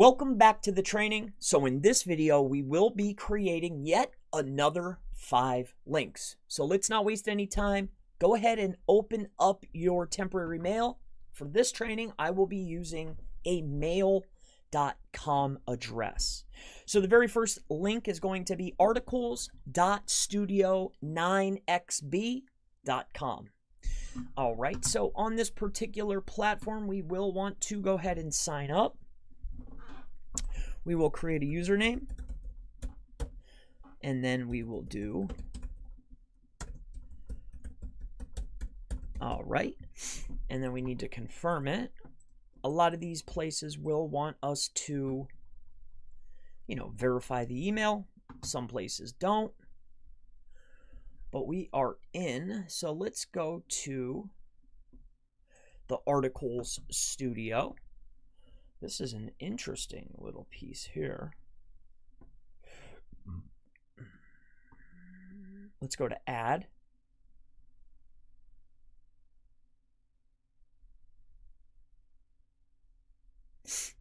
Welcome back to the training. So in this video, we will be creating yet another 5 links. So let's not waste any time. Go ahead and open up your temporary mail. For this training, I will be using a mail.com address. So the very first link is going to be articles.studio9xb.com. All right, so on this particular platform, we will want to go ahead and sign up. We will create a username, and then we will do, all right, and then we need to confirm it. A lot of these places will want us to, verify the email. Some places don't, but we are in. So let's go to the Articles Studio. This is an interesting little piece here. Let's go to add.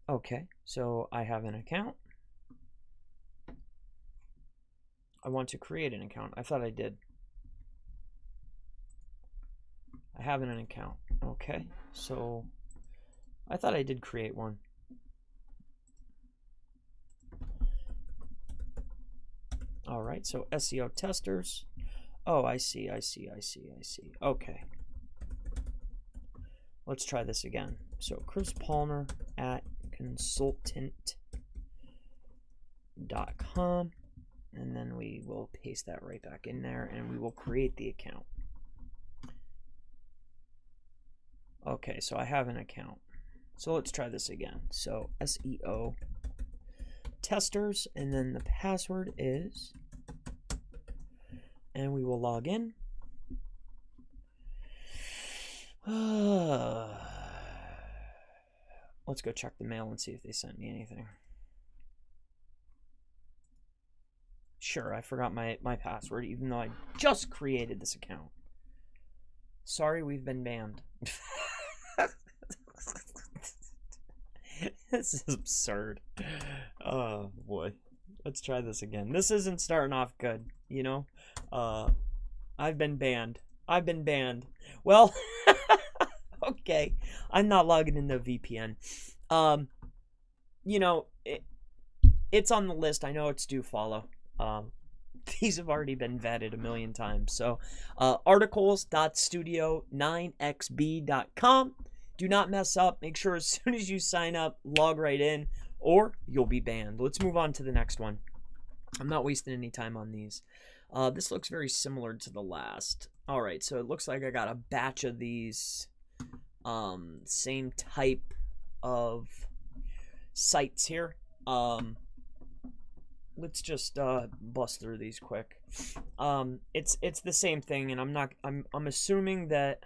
Okay, so I have an account. I want to create an account. I thought I did. I have an account. Okay, so I thought I did create one. All right, so SEO testers. Oh, I see. Okay. Let's try this again. So Chris Palmer at consultant.com, and then we will paste that right back in there, and we will create the account. Okay, so I have an account. So let's try this again. So SEO testers, and then the password is, and we will log in. Let's go check the mail and see if they sent me anything. Sure, I forgot my password, even though I just created this account. Sorry, we've been banned. This is absurd. Oh boy. Let's try this again. This isn't starting off good, I've been banned. Well, okay. I'm not logging into VPN. It's on the list. I know it's do follow. These have already been vetted a million times. So, articles.studio9xb.com. Do not mess up. Make sure as soon as you sign up, log right in, or you'll be banned. Let's move on to the next one. I'm not wasting any time on these. This looks very similar to the last. All right, so it looks like I got a batch of these same type of sites here. Let's just bust through these quick. It's the same thing, and I'm assuming that.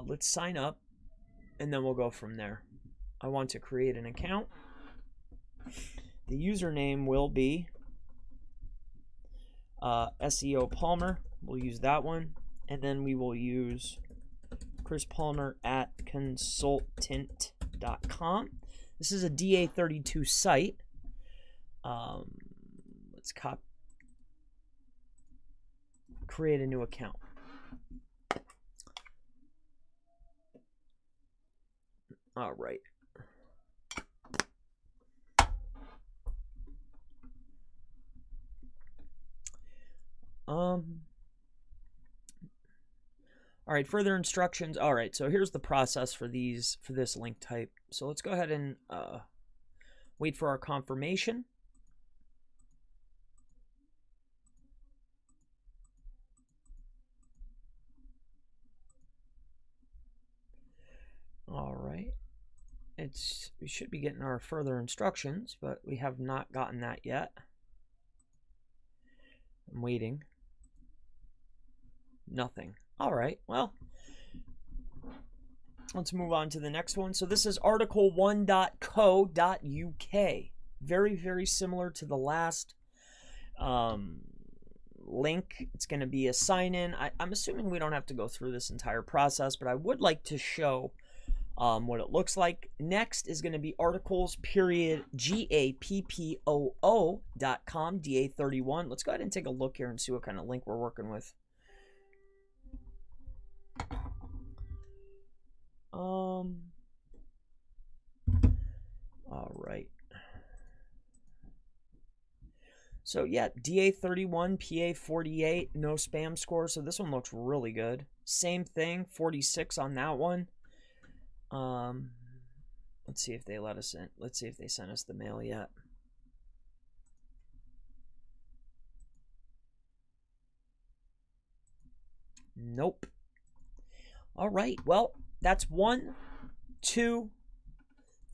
Let's sign up, and then we'll go from there. I want to create an account. The username will be SEO Palmer. We'll use that one, and then we will use Chris Palmer at consultant.com. This is a DA32 site. Let's create a new account. All right. All right, further instructions. All right, so here's the process for this link type. So let's go ahead and wait for our confirmation. All right. We should be getting our further instructions, but we have not gotten that yet. I'm waiting. Nothing. All right, well, let's move on to the next one. So this is article1.co.uk. Very, very similar to the last link. It's going to be a sign-in. I'm assuming we don't have to go through this entire process, but I would like to show what it looks like. Next is going to be articles, period, GAPPOO.com, DA31. Let's go ahead and take a look here and see what kind of link we're working with. All right. So yeah, DA31, PA48, no spam score. So this one looks really good. Same thing, 46 on that one. Let's see if they let us in. Let's see if they sent us the mail yet. Nope. All right. Well, that's 1, 2,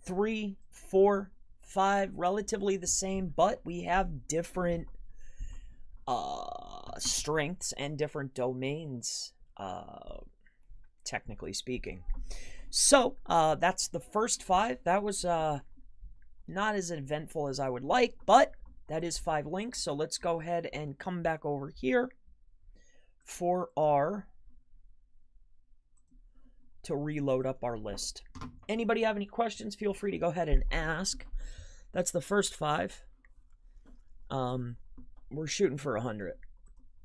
3, 4, 5, relatively the same, but we have different strengths and different domains, technically speaking. So that's the first 5. That was not as eventful as I would like, but that is 5 links. So let's go ahead and come back over here for our to reload up our list. Anybody have any questions? Feel free to go ahead and ask. That's the first 5. We're shooting for 100.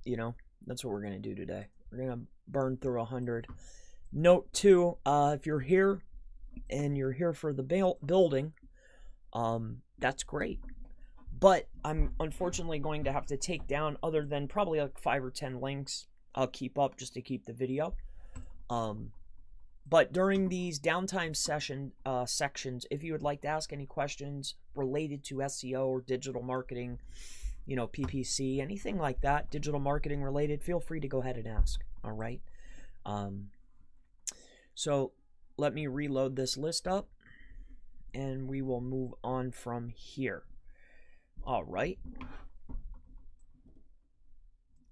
You know, that's what we're going to do today. We're going to burn through 100. Note too, if you're here and you're here for the building, that's great. But I'm unfortunately going to have to take down, other than probably like 5 or 10 links, I'll keep up just to keep the video. But during these downtime sections, if you would like to ask any questions related to SEO or digital marketing, you know, PPC, anything like that, digital marketing related, feel free to go ahead and ask. All right. So let me reload this list up and we will move on from here. All right.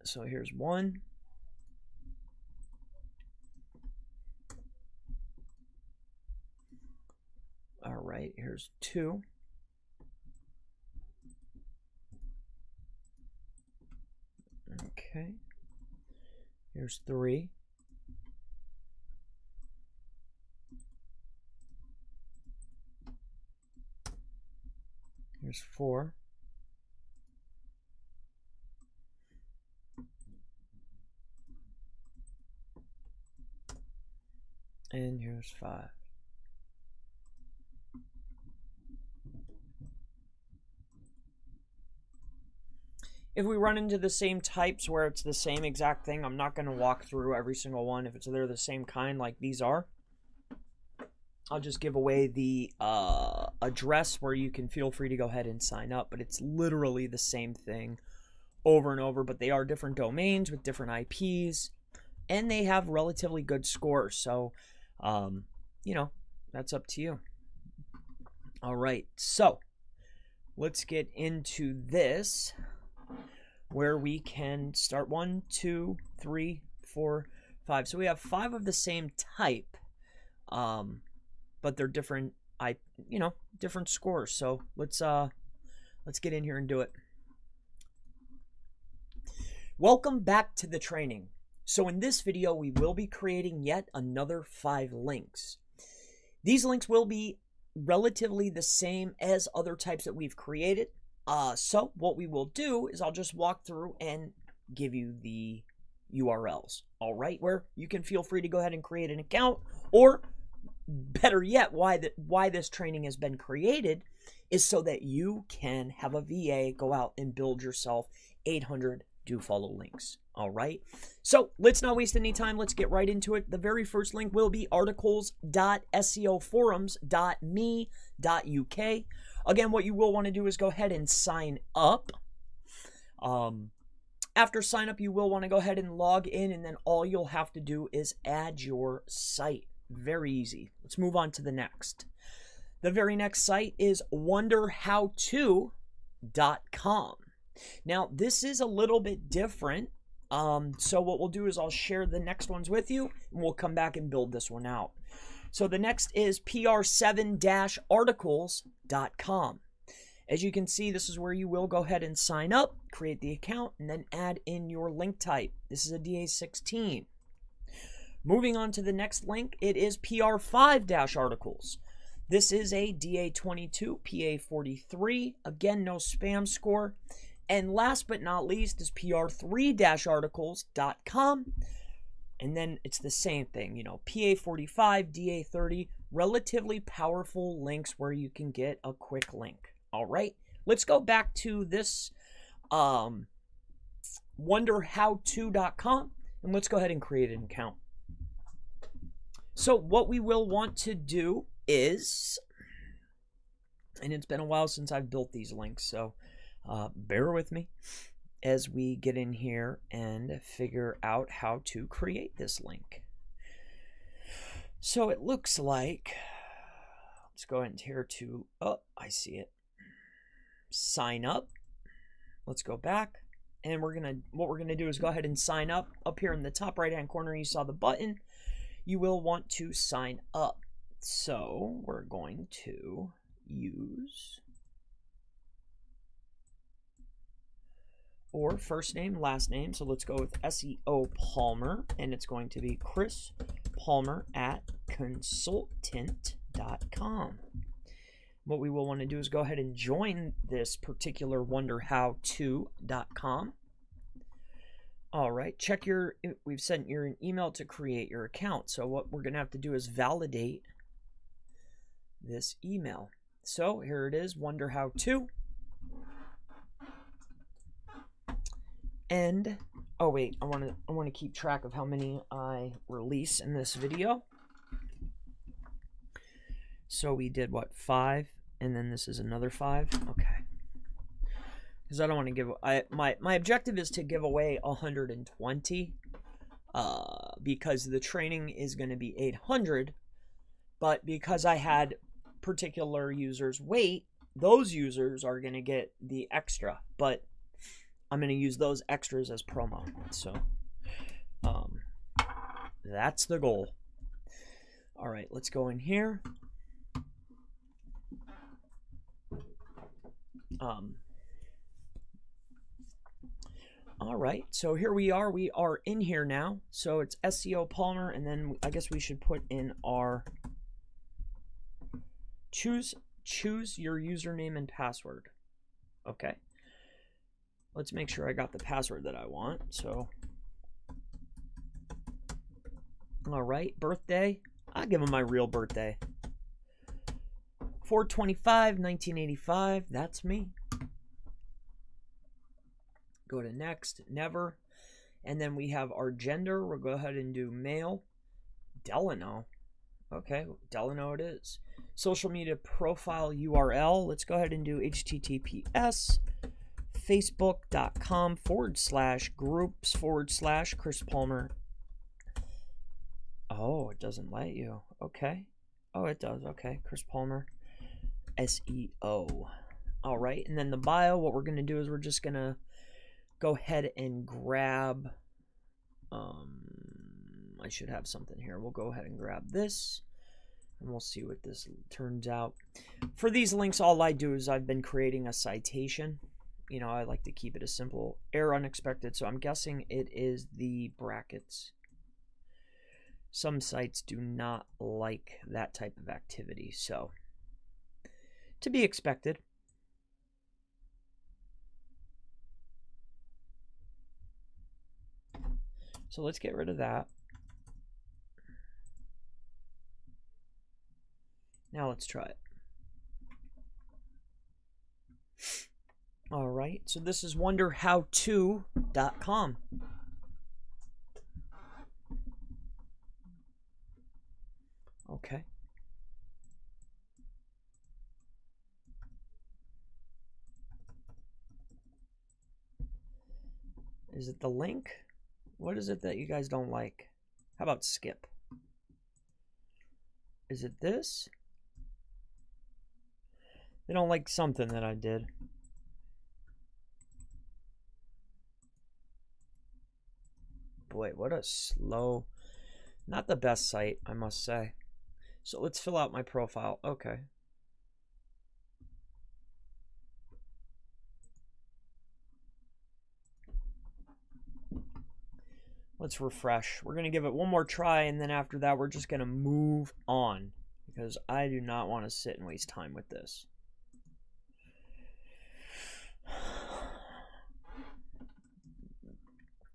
So here's 1. All right, here's 2. Okay. Here's 3. Here's 4. And here's 5. If we run into the same types where it's the same exact thing, I'm not going to walk through every single one. If they're the same kind like these are, I'll just give away the address where you can feel free to go ahead and sign up. But it's literally the same thing over and over. But they are different domains with different IPs. And they have relatively good scores. So, you know, that's up to you. All right. So, let's get into this, where we can start 1, 2, 3, 4, 5. So we have 5 of the same type, but they're different, different scores. So let's get in here and do it. Welcome back to the training. So in this video, we will be creating yet another 5 links. These links will be relatively the same as other types that we've created. So what we will do is I'll just walk through and give you the URLs, all right, where you can feel free to go ahead and create an account, or better yet, why this training has been created is so that you can have a VA go out and build yourself 800 do-follow links, all right? So let's not waste any time. Let's get right into it. The very first link will be articles.seoforums.me.uk. Again, what you will want to do is go ahead and sign up. After sign up, you will want to go ahead and log in, and then all you'll have to do is add your site. Very easy. Let's move on to the next. The very next site is wonderhowto.com. Now, this is a little bit different. So what we'll do is I'll share the next ones with you, and we'll come back and build this one out. So the next is pr7-articles.com. As you can see, this is where you will go ahead and sign up, create the account, and then add in your link type. This is a DA16. Moving on to the next link, it is PR5-articles. This is a DA22, PA43. Again, no spam score. And last but not least is PR3-articles.com. And then it's the same thing, PA45, DA30, relatively powerful links where you can get a quick link. All right, let's go back to this wonderhowto.com and let's go ahead and create an account. So what we will want to do is, and it's been a while since I've built these links, so bear with me as we get in here and figure out how to create this link. So it looks like, let's go ahead and here to, oh, I see it. Sign up. Let's go back. And what we're gonna do is go ahead and sign up. Up here in the top right hand corner, you saw the button. You will want to sign up. So we're going to use or first name, last name. So let's go with SEO Palmer, and it's going to be Chris Palmer at consultant.com. What we will want to do is go ahead and join this particular wonderhowto.com. All right, we've sent you an email to create your account. So what we're going to have to do is validate this email. So here it is, wonderhowto. And oh wait, I want to keep track of how many I release in this video. So we did what, 5, and then this is another 5. Okay. Because I don't want to give, my objective is to give away 120, because the training is going to be 800, but because I had particular users wait, those users are going to get the extra, but I'm going to use those extras as promo. So that's the goal. All right, let's go in here. All right, so here we are in here now. So it's SEO Palmer, and then I guess we should put in our choose your username and password. Okay, let's make sure I got the password that I want. So all right, birthday, I'll give them my real birthday, 4/25/1985. That's me. Go to next, never, and then we have our gender. We'll go ahead and do male. Delano. Okay, Delano it is. Social media profile URL. Let's go ahead and do https facebook.com/groups/ Chris Palmer. Oh, it doesn't let you. Okay. Oh, it does. Okay, Chris Palmer SEO. All right, and then the bio, what we're going to do is we're just going to go ahead and grab, I should have something here. We'll go ahead and grab this, and we'll see what this turns out. For these links, all I do is I've been creating a citation. I like to keep it as simple. Error unexpected, so I'm guessing it is the brackets. Some sites do not like that type of activity, so to be expected. So let's get rid of that. Now let's try it. All right, so this is wonderhowto.com. Okay. Is it the link? What is it that you guys don't like? How about skip? Is it this? They don't like something that I did. Boy, what a slow, not the best site, I must say. So let's fill out my profile. Okay. Let's refresh. We're going to give it one more try, and then after that, we're just going to move on because I do not want to sit and waste time with this.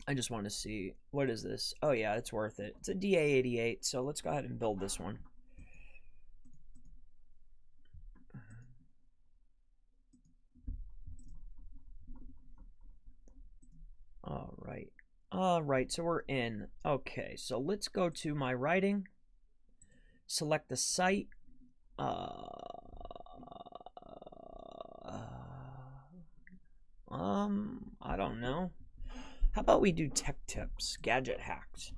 I just want to see, what is this? Oh yeah, it's worth it. It's a DA88, so let's go ahead and build this one. All right, so we're in. Okay, so let's go to my writing, select the site. I don't know. How about we do tech tips, gadget hacks,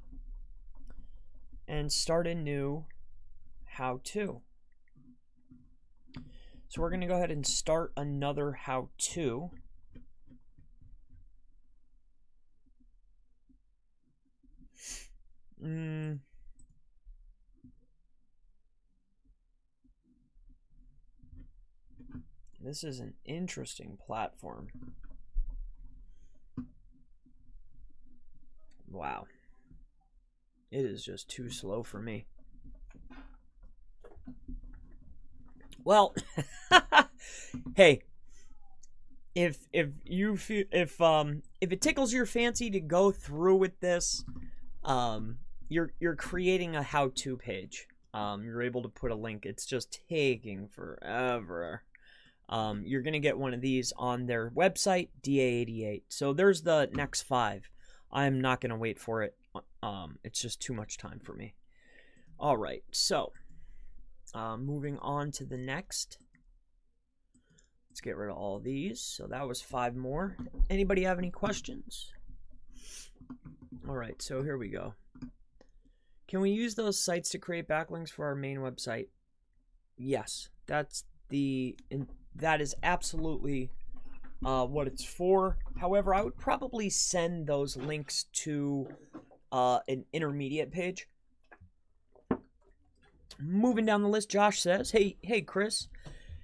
and start a new how-to. So we're going to go ahead and start another how-to. This is an interesting platform. Wow. It is just too slow for me. Well, hey, if it tickles your fancy to go through with this, you're creating a how-to page. You're able to put a link. It's just taking forever. You're gonna get one of these on their website, DA88. So there's the next 5. I'm not gonna wait for it. It's just too much time for me. All right, so moving on to the next. Let's get rid of all these. So that was 5 more. Anybody have any questions? All right, so here we go. Can we use those sites to create backlinks for our main website? Yes, that is absolutely what it's for. However, I would probably send those links to an intermediate page. Moving down the list, Josh says, hey Chris,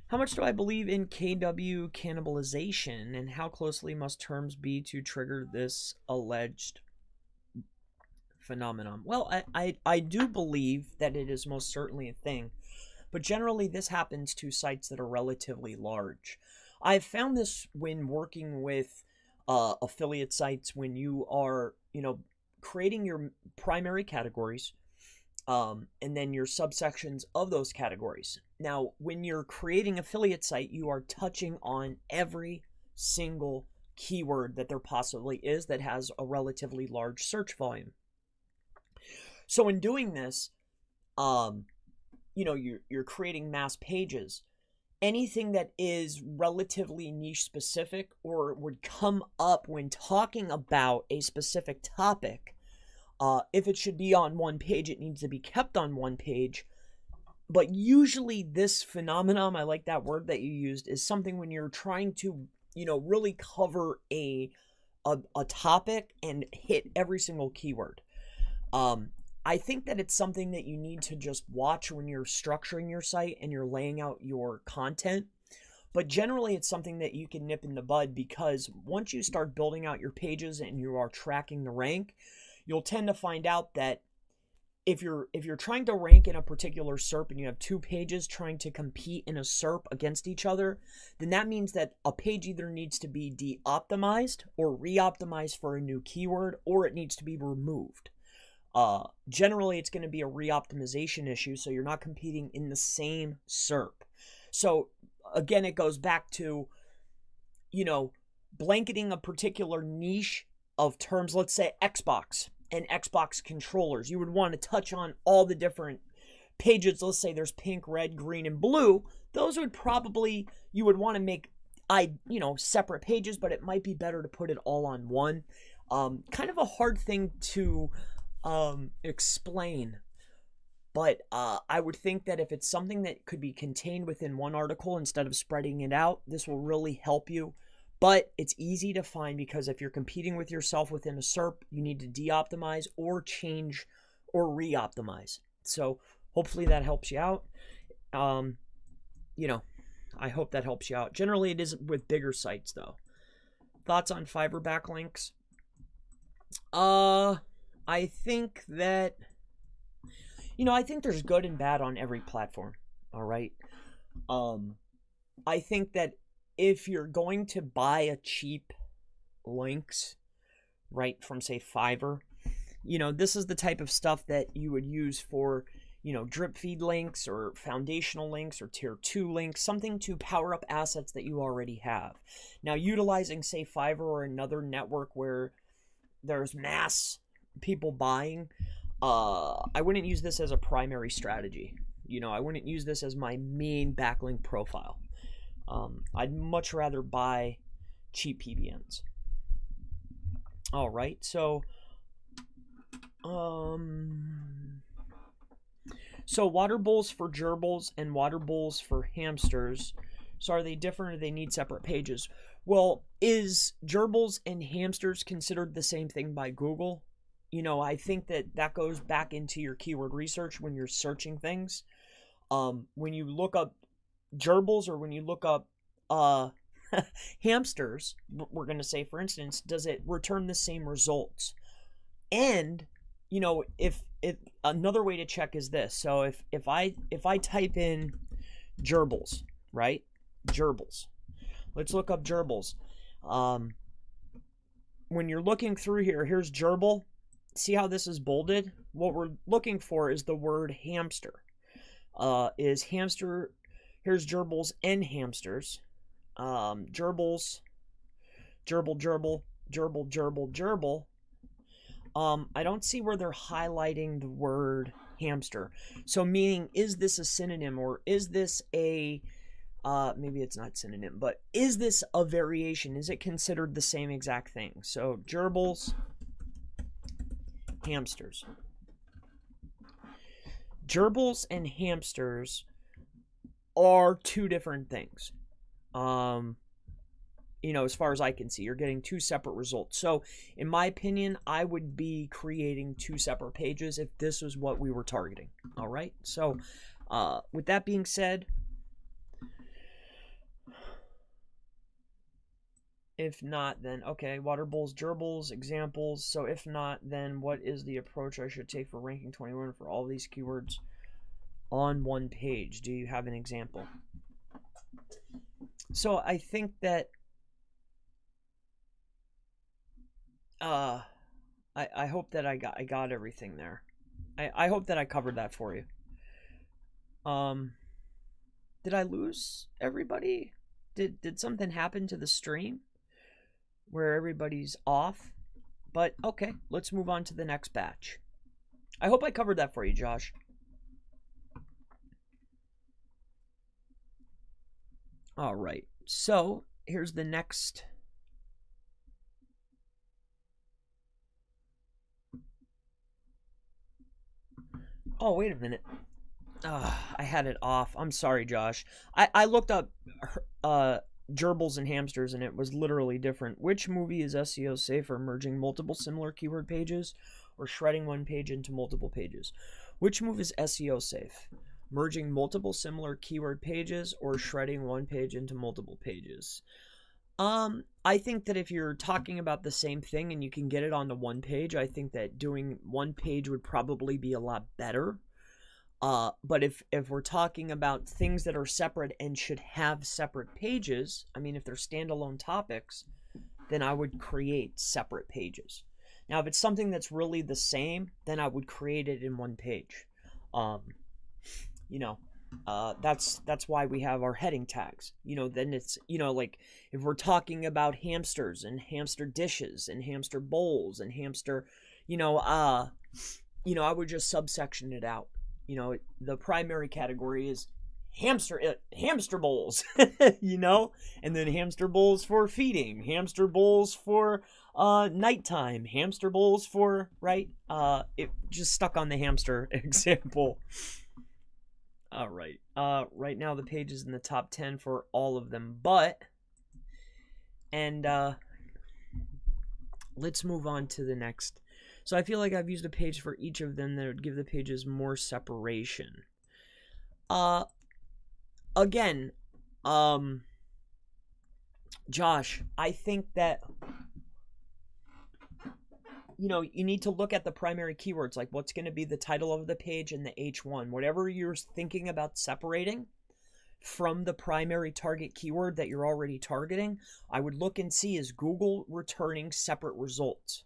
how much do I believe in KW cannibalization, and how closely must terms be to trigger this alleged phenomenon? Well, I do believe that it is most certainly a thing, but generally this happens to sites that are relatively large. I've found this when working with affiliate sites, when you are, creating your primary categories, and then your subsections of those categories. Now, when you're creating affiliate site, you are touching on every single keyword that there possibly is that has a relatively large search volume. So in doing this, you're creating mass pages. Anything that is relatively niche specific or would come up when talking about a specific topic, if it should be on one page, it needs to be kept on one page. But usually this phenomenon, I like that word that you used, is something when you're trying to, really cover a topic and hit every single keyword. I think that it's something that you need to just watch when you're structuring your site and you're laying out your content. But generally, it's something that you can nip in the bud, because once you start building out your pages and you are tracking the rank, you'll tend to find out that if you're trying to rank in a particular SERP and you have 2 pages trying to compete in a SERP against each other, then that means that a page either needs to be de-optimized or re-optimized for a new keyword, or it needs to be removed. Generally, it's going to be a re-optimization issue, so you're not competing in the same SERP. So again, it goes back to, blanketing a particular niche of terms. Let's say Xbox and Xbox controllers. You would want to touch on all the different pages. Let's say there's pink, red, green, and blue. Those would probably, you would want to make, separate pages, but it might be better to put it all on one. Kind of a hard thing to explain, but I would think that if it's something that could be contained within one article instead of spreading it out, this will really help you. But it's easy to find, because if you're competing with yourself within a SERP, you need to de-optimize or change or re-optimize. So hopefully that helps you out. I hope that helps you out. Generally, it is with bigger sites, though. Thoughts on Fiberbacklinks? I I think that, I think there's good and bad on every platform. All right. I think that if you're going to buy a cheap links, right, from say Fiverr, this is the type of stuff that you would use for, drip feed links or foundational links or tier 2 links, something to power up assets that you already have. Now, utilizing say Fiverr or another network where there's mass people buying, I wouldn't use this as a primary strategy. I wouldn't use this as my main backlink profile. I'd much rather buy cheap PBNs. All right, so water bowls for gerbils and water bowls for hamsters. So are they different or they need separate pages? Well, is gerbils and hamsters considered the same thing by Google? I think that goes back into your keyword research when you're searching things. When you look up gerbils or when you look up hamsters, we're going to say, for instance, does it return the same results? And if another way to check is this. So if I type in gerbils, right? Gerbils. Let's look up gerbils. When you're looking through here, here's gerbil. See how this is bolded? What we're looking for is the word hamster. Is hamster. Here's gerbils and hamsters. Gerbils. Gerbil. I don't see where they're highlighting the word hamster. So meaning, is this a synonym or is this a, maybe it's not synonym, but is this a variation? Is it considered the same exact thing? So gerbils, hamsters. Gerbils and hamsters are two different things. As far as I can see, you're getting two separate results. So in my opinion, I would be creating two separate pages if this was what we were targeting. All right. So with that being said, if not, then okay, water bowls, gerbils, examples. So if not, then what is the approach I should take for ranking 21 for all these keywords on one page? Do you have an example? So I think that I hope that I got everything there. I hope that I covered that for you. Did I lose everybody? Did something happen to the stream where everybody's off? But okay, let's move on to the next batch. I hope I covered that for you, Josh. All right, so here's the next. Oh, wait a minute. I had it off. I'm sorry, Josh. I looked up gerbils and hamsters, and it was literally different. Which movie is SEO safe for merging multiple similar keyword pages or shredding one page into multiple pages? Which move is SEO safe? Merging multiple similar keyword pages or shredding one page into multiple pages? I think that if you're talking about the same thing and you can get it onto one page, I think that doing one page would probably be a lot better. But if we're talking about things that are separate and should have separate pages, I mean, if they're standalone topics, then I would create separate pages. Now, if it's something that's really the same, then I would create it in one page. That's why we have our heading tags. Then it's, like if we're talking about hamsters and hamster dishes and hamster bowls and hamster, I would just subsection it out. The primary category is hamster bowls, and then hamster bowls for feeding, hamster bowls for nighttime, hamster bowls for, right? It just stuck on the hamster example. All right. Right now the page is in the top 10 for all of them, let's move on to the next. So I feel like I've used a page for each of them that would give the pages more separation. Again, Josh, I think that you know, you need to look at the primary keywords, like what's going to be the title of the page and the H1. Whatever you're thinking about separating from the primary target keyword that you're already targeting, I would look and see, is Google returning separate results?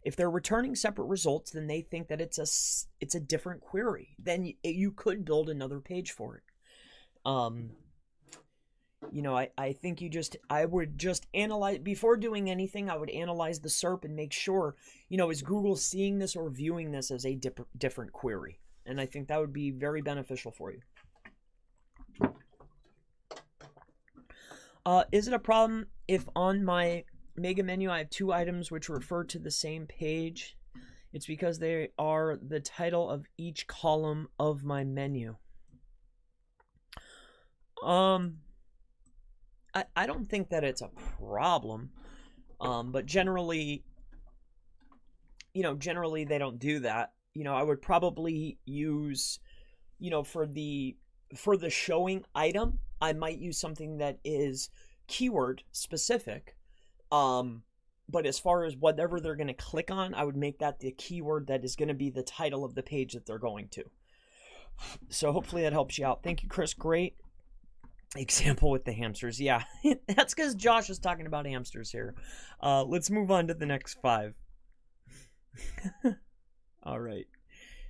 If they're returning separate results, then they think that it's a different query. Then you could build another page for it. You know, I think I would just analyze, before doing anything, I would analyze the SERP and make sure, you know, is Google seeing this or viewing this as a different query? And I think that would be very beneficial for you. Is it a problem if on my mega menu I have 2 items which refer to the same page? It's because they are the title of each column of my menu. I don't think that it's a problem, but generally, you know, generally they don't do that. You know, I would probably use, you know, for the showing item, I might use something that is keyword specific. But as far as whatever they're going to click on, I would make that the keyword that is going to be the title of the page that they're going to. So hopefully that helps you out. Thank you, Chris. Great example with the hamsters. Yeah, that's because Josh is talking about hamsters here. Let's move on to the next 5. All right.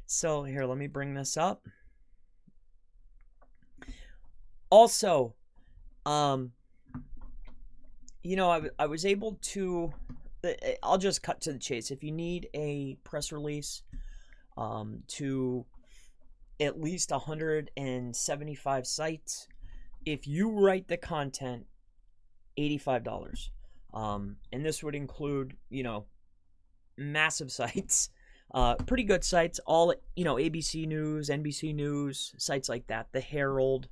So here, let me bring this up. Also, you know, I was able to, I'll just cut to the chase. If you need a press release to at least 175 sites, if you write the content, $85. And this would include, you know, massive sites, pretty good sites, all, you know, ABC News, NBC News, sites like that, the Herald.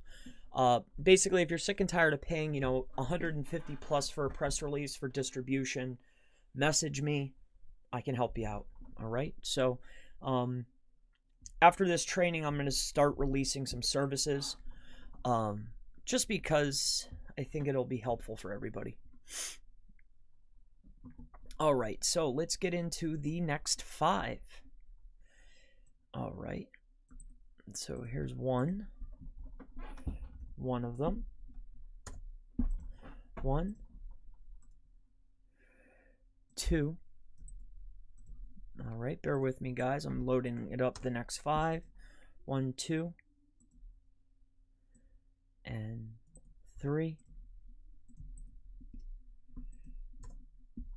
Basically, if you're sick and tired of paying, you know, 150 plus for a press release for distribution, message me. I can help you out. All right. So, after this training, I'm going to start releasing some services, just because I think it'll be helpful for everybody. All right. So let's get into the next 5. All right. So here's one of them. 1, 2. All right, bear with me, guys. I'm loading it up the next 5. 1, 2, and 3,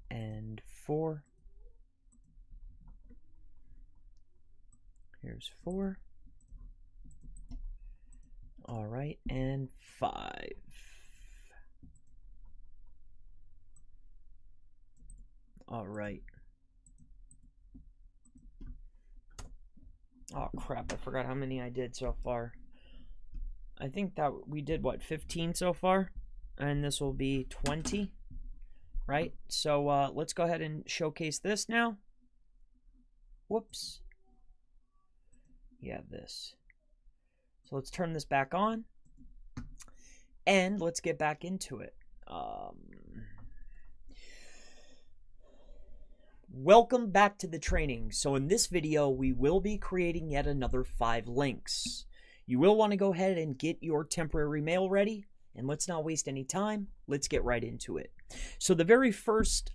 and 4. Here's 4. All right, and 5. All right. Oh, crap. I forgot how many I did so far. I think that we did, what, 15 so far? And this will be 20, right? So let's go ahead and showcase this now. Whoops. Yeah, this. So let's turn this back on. And let's get back into it. Welcome back to the training. So in this video, we will be creating yet another 5 links. You will want to go ahead and get your temporary mail ready, and let's not waste any time. Let's get right into it. So the very first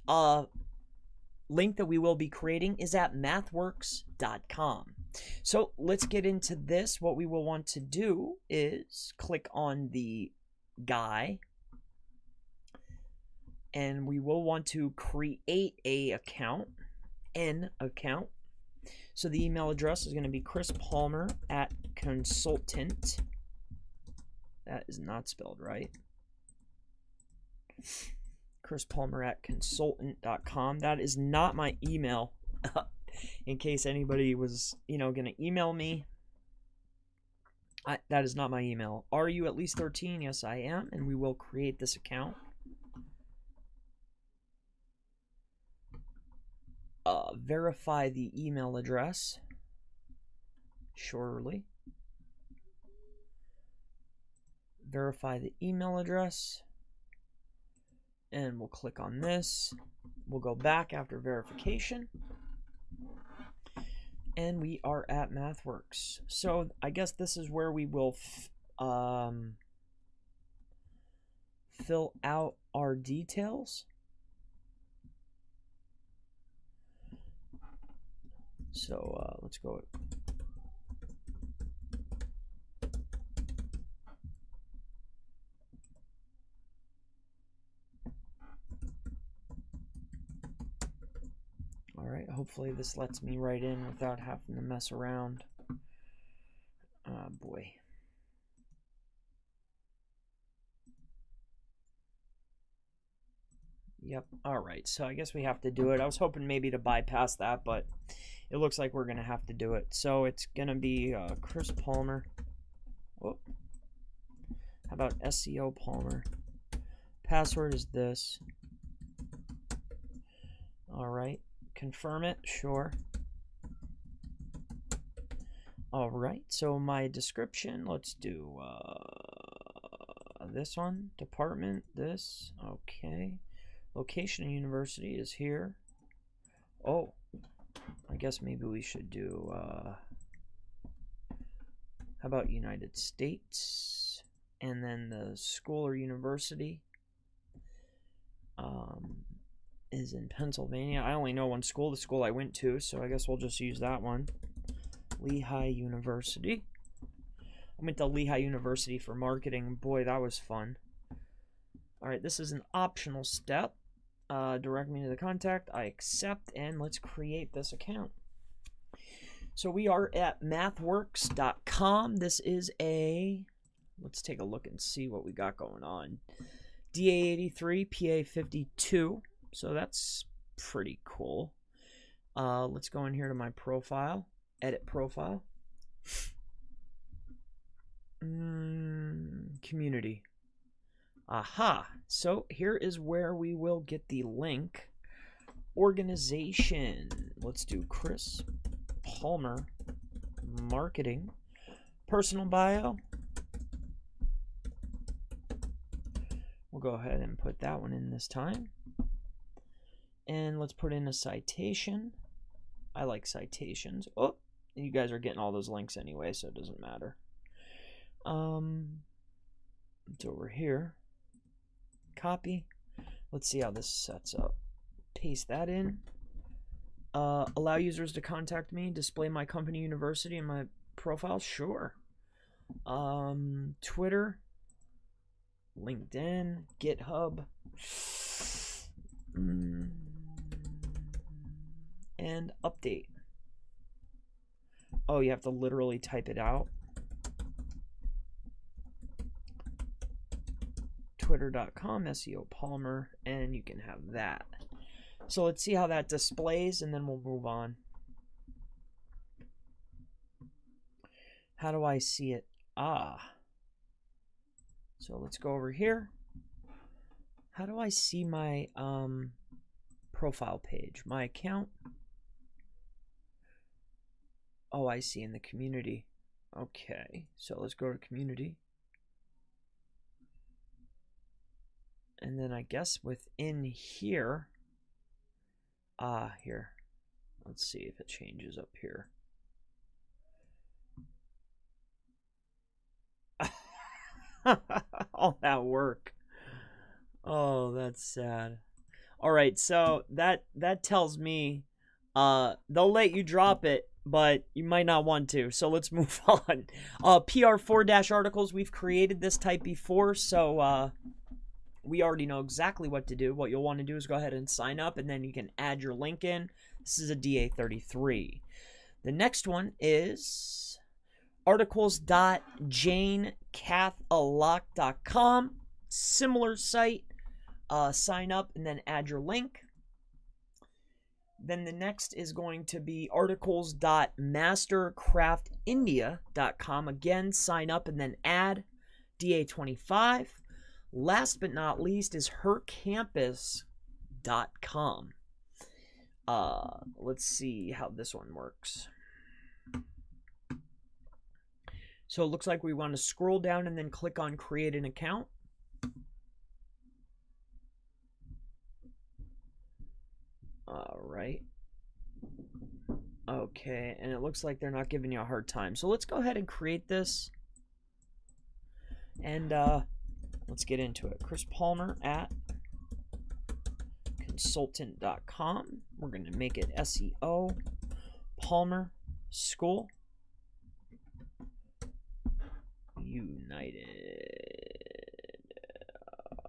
link that we will be creating is at mathworks.com. So let's get into this. What we will want to do is click on the guy, and we will want to create an account. So the email address is going to be chrispalmer@consultant. That is not spelled right. chrispalmer@consultant.com. That is not my email. In case anybody was, you know, going to email me. That is not my email. Are you at least 13? Yes, I am. And we will create this account. Verify the email address. Surely. Verify the email address. And we'll click on this. We'll go back after verification. And we are at MathWorks. So I guess this is where we will fill out our details. So let's go. All right, hopefully this lets me write in without having to mess around. Oh boy. Yep. All right. So I guess we have to do it. I was hoping maybe to bypass that, but it looks like we're going to have to do it. So it's going to be Chris Palmer. Whoop. How about SEO Palmer? Password is this. All right. Confirm it. Sure. All right. So my description, let's do this one. Department, this. Okay. Location and university is here. Oh, I guess maybe we should do, how about United States? And then the school or university is in Pennsylvania. I only know one school, the school I went to, so I guess we'll just use that one. Lehigh University. I went to Lehigh University for marketing. Boy, that was fun. All right, this is an optional step. Direct me to the contact. I accept, and let's create this account. So we are at mathworks.com. This is a, let's take a look and see what we got going on. DA83, PA52. So that's pretty cool. Let's go in here to my profile. Edit profile. Community. Aha. So here is where we will get the link. Organization. Let's do Chris Palmer Marketing. Personal bio. We'll go ahead and put that one in this time. And let's put in a citation. I like citations. Oh, you guys are getting all those links anyway, so it doesn't matter. It's over here. Copy. Let's see how this sets up. Paste that in. Allow users to contact me. Display my company university in my profile. Sure. Twitter. LinkedIn. GitHub. And update. Oh, you have to literally type it out. Twitter.com, SEO Palmer, and you can have that. So let's see how that displays, and then we'll move on. How do I see it? So let's go over here. How do I see my profile page? My account? Oh, I see, in the community. Okay, so let's go to community. And then I guess within here, here. Let's see if it changes up here. All that work. Oh, that's sad. All right, so that tells me they'll let you drop it, but you might not want to. So let's move on. PR4- articles. We've created this type before, so we already know exactly what to do. What you'll want to do is go ahead and sign up, and then you can add your link in. This is a DA33. The next one is articles.janecathallock.com. Similar site. Sign up and then add your link. Then the next is going to be articles.mastercraftindia.com. Again, sign up and then add. DA25. Last but not least is hercampus.com. Let's see how this one works. So it looks like we want to scroll down and then click on create an account. All right. Okay, and it looks like they're not giving you a hard time. So let's go ahead and create this. And let's get into it. Chris Palmer at consultant.com. We're going to make it SEO Palmer School United.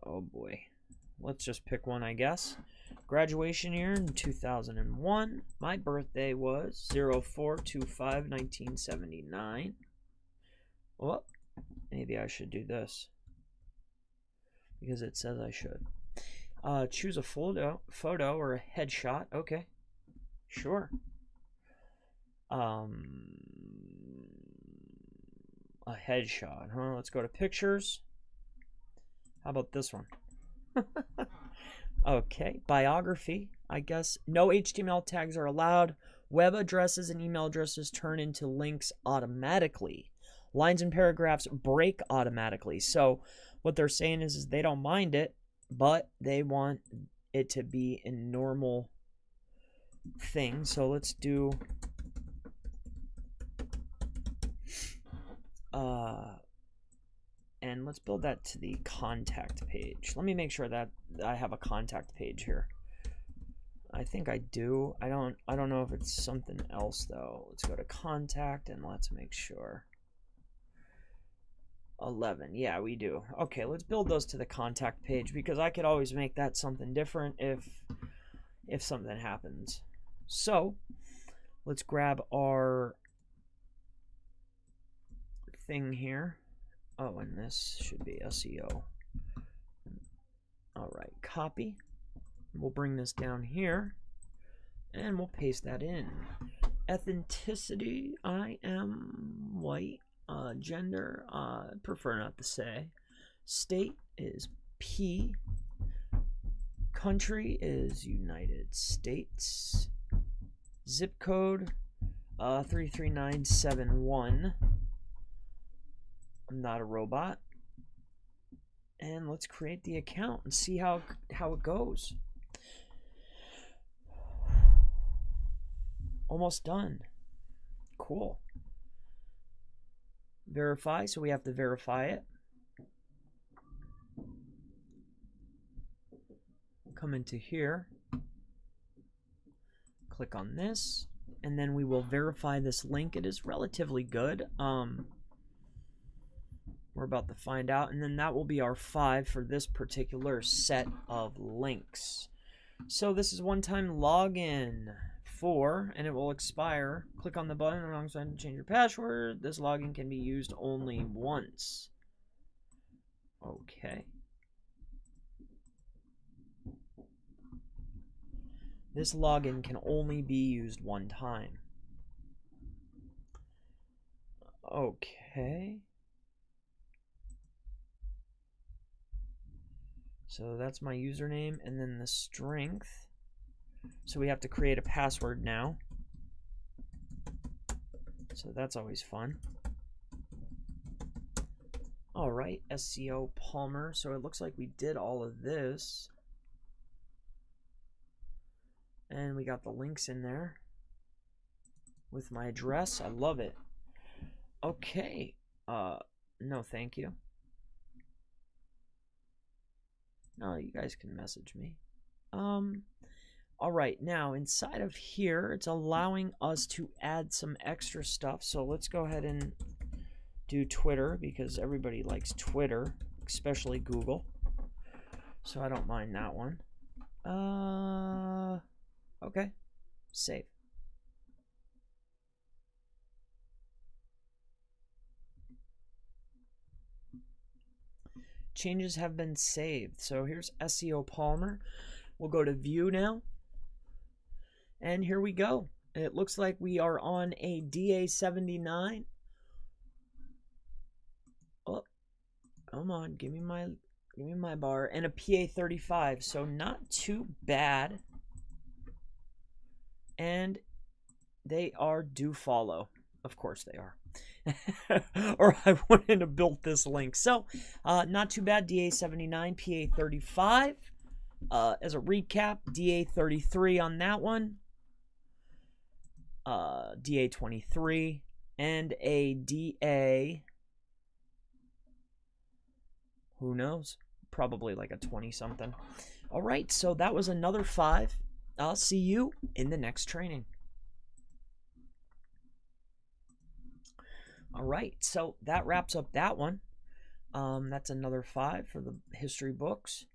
Oh boy. Let's just pick one, I guess. Graduation year in 2001. My birthday was 04/25/1979. Well, maybe I should do this because it says I should. Choose a photo or a headshot. Okay, sure. A headshot, huh? Let's go to pictures. How about this one? Okay, biography, I guess. No HTML tags are allowed. Web addresses and email addresses turn into links automatically. Lines and paragraphs break automatically. So what they're saying is they don't mind it, but they want it to be a normal thing. So let's do and let's build that to the contact page. Let me make sure that I have a contact page here. I think I do. I don't know if it's something else though. Let's go to contact and let's make sure. 11. Yeah, we do. Okay, let's build those to the contact page because I could always make that something different if something happens. So, let's grab our thing here. Oh, and this should be SEO. All right, copy. We'll bring this down here and we'll paste that in. Ethnicity, I am white. Gender, prefer not to say. State is P. Country is United States. Zip code 33971. I'm not a robot. And let's create the account and see how it goes. Almost done. Cool. Verify, so we have to verify it. Come into here. Click on this. And then we will verify this link. It is relatively good. We're about to find out. And then that will be our 5 for this particular set of links. So this is one-time login. And it will expire. Click on the button alongside to change your password. This login can be used only once. Okay. This login can only be used one time. Okay. So that's my username and then the strength. So we have to create a password now. So that's always fun. All right, SEO Palmer. So it looks like we did all of this. And we got the links in there with my address. I love it. Okay. No, thank you. No, you guys can message me. All right, now inside of here, it's allowing us to add some extra stuff. So let's go ahead and do Twitter because everybody likes Twitter, especially Google. So I don't mind that one. Okay, save. Changes have been saved. So here's SEO Palmer. We'll go to view now. And here we go. It looks like we are on a DA79. Oh, come on, give me my bar and a PA35. So not too bad. And they are do follow. Of course they are. Or I wouldn't have built this link. So not too bad. DA79, PA35. As a recap, DA 33 on that one, DA 23, and a DA, who knows, probably like a 20 something. All right, so that was another 5. I'll see you in the next training. All right, so that wraps up that one. That's another 5 for the history books.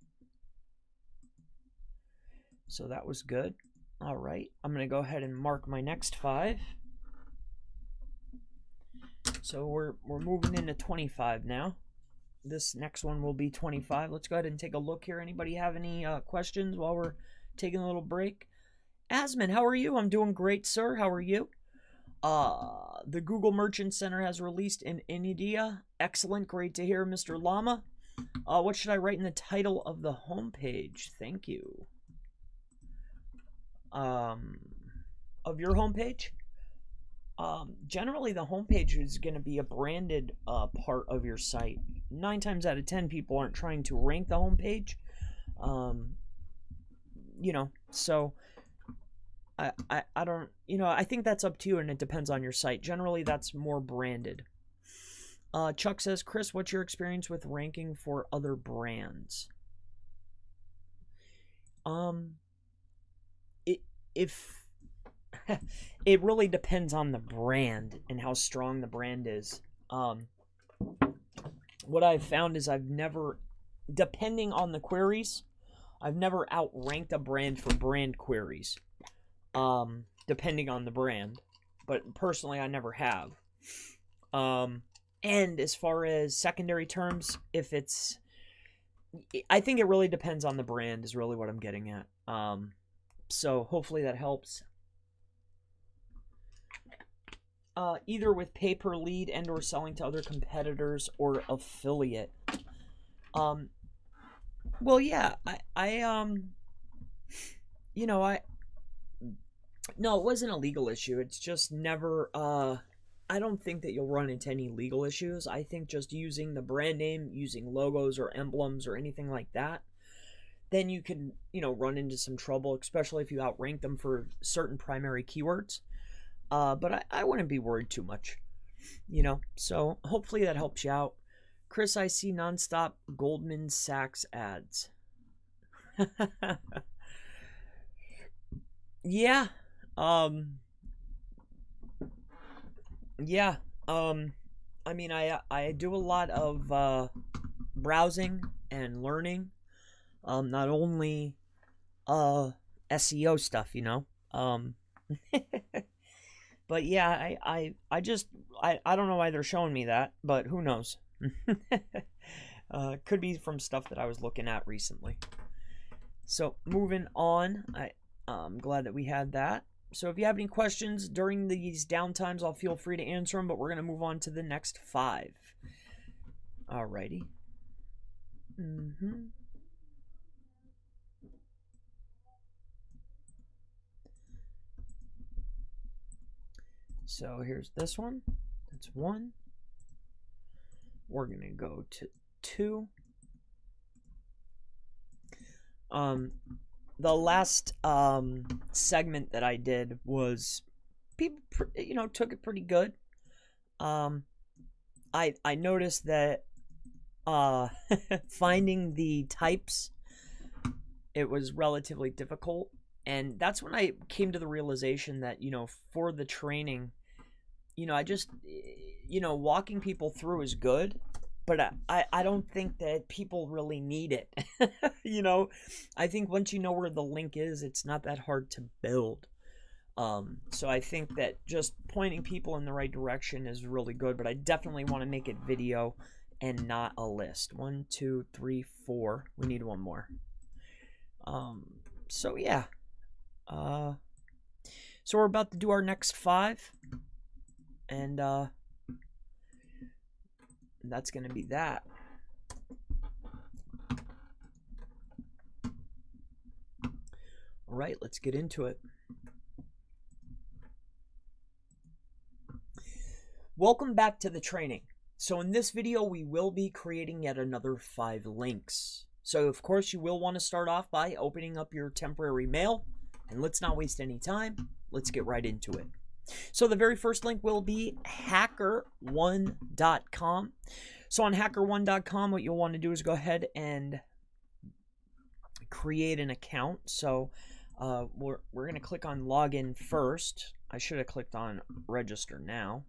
So that was good. All right, I'm going to go ahead and mark my next 5. So we're moving into 25 now. This next one will be 25. Let's go ahead and take a look here. Anybody have any questions while we're taking a little break? Asman, how are you? I'm doing great, sir. How are you? The Google Merchant Center has released in India. Excellent. Great to hear, Mr. Llama. What should I write in the title of the homepage? Thank you. Of your homepage? Generally, the homepage is going to be a branded part of your site. 9 times out of 10, people aren't trying to rank the homepage. You know, so I don't, you know, I think that's up to you, and it depends on your site. Generally, that's more branded. Chuck says, Chris, what's your experience with ranking for other brands? It really depends on the brand and how strong the brand is. What I've found is I've never, depending on the queries, I've never outranked a brand for brand queries, depending on the brand. But personally, I never have. And as far as secondary terms, if it's, I think it really depends on the brand is really what I'm getting at. So hopefully that helps. Either with pay-per-lead and or selling to other competitors or affiliate. Well, yeah, no, it wasn't a legal issue. It's just never, I don't think that you'll run into any legal issues. I think just using the brand name, using logos or emblems or anything like that, then you can, run into some trouble, especially if you outrank them for certain primary keywords. But I wouldn't be worried too much, so hopefully that helps you out. Chris, I see nonstop Goldman Sachs ads. Yeah. Yeah. I mean, I do a lot of browsing and learning. Not only SEO stuff, But yeah, I just don't know why they're showing me that, but who knows? Could be from stuff that I was looking at recently. So moving on, I'm glad that we had that. So if you have any questions during these downtimes, I'll feel free to answer them, but we're going to move on to the next 5. Alrighty. So here's this one. That's 1. We're going to go to 2. The last segment that I did was people, took it pretty good. I noticed that finding the types, it was relatively difficult. And that's when I came to the realization that, for the training, I just, walking people through is good, but I don't think that people really need it. I think once you know where the link is, it's not that hard to build. So I think that just pointing people in the right direction is really good, but I definitely want to make it video and not a list. 1, 2, 3, 4. We need one more. So yeah. So we're about to do our next 5, and that's going to be that. All right, let's get into it. Welcome back to the training. So in this video, we will be creating yet another 5 links. So of course you will want to start off by opening up your temporary mail, and let's not waste any time. Let's get right into it. So the very first link will be hackerone.com. So on hackerone.com, what you'll want to do is go ahead and create an account. So we're going to click on login first. I should have clicked on register now.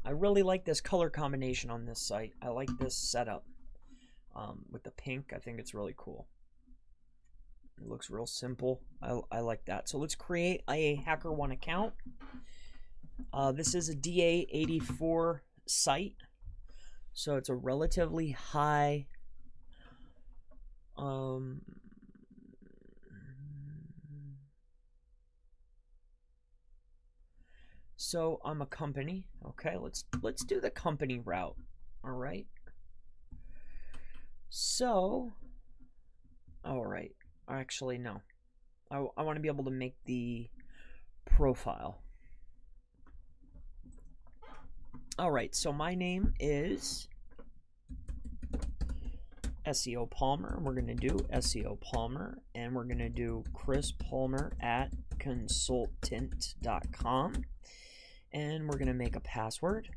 I really like this color combination on this site. I like this setup with the pink. I think it's really cool. It looks real simple. I like that. So let's create a HackerOne account. This is a DA84 site. So it's a relatively high so I'm a company. Okay, let's do the company route. All right. So, all right. Actually, no. I want to be able to make the profile. All right. So my name is SEO Palmer. We're going to do SEO Palmer, and we're going to do Chris Palmer at consultant.com. And we're going to make a password.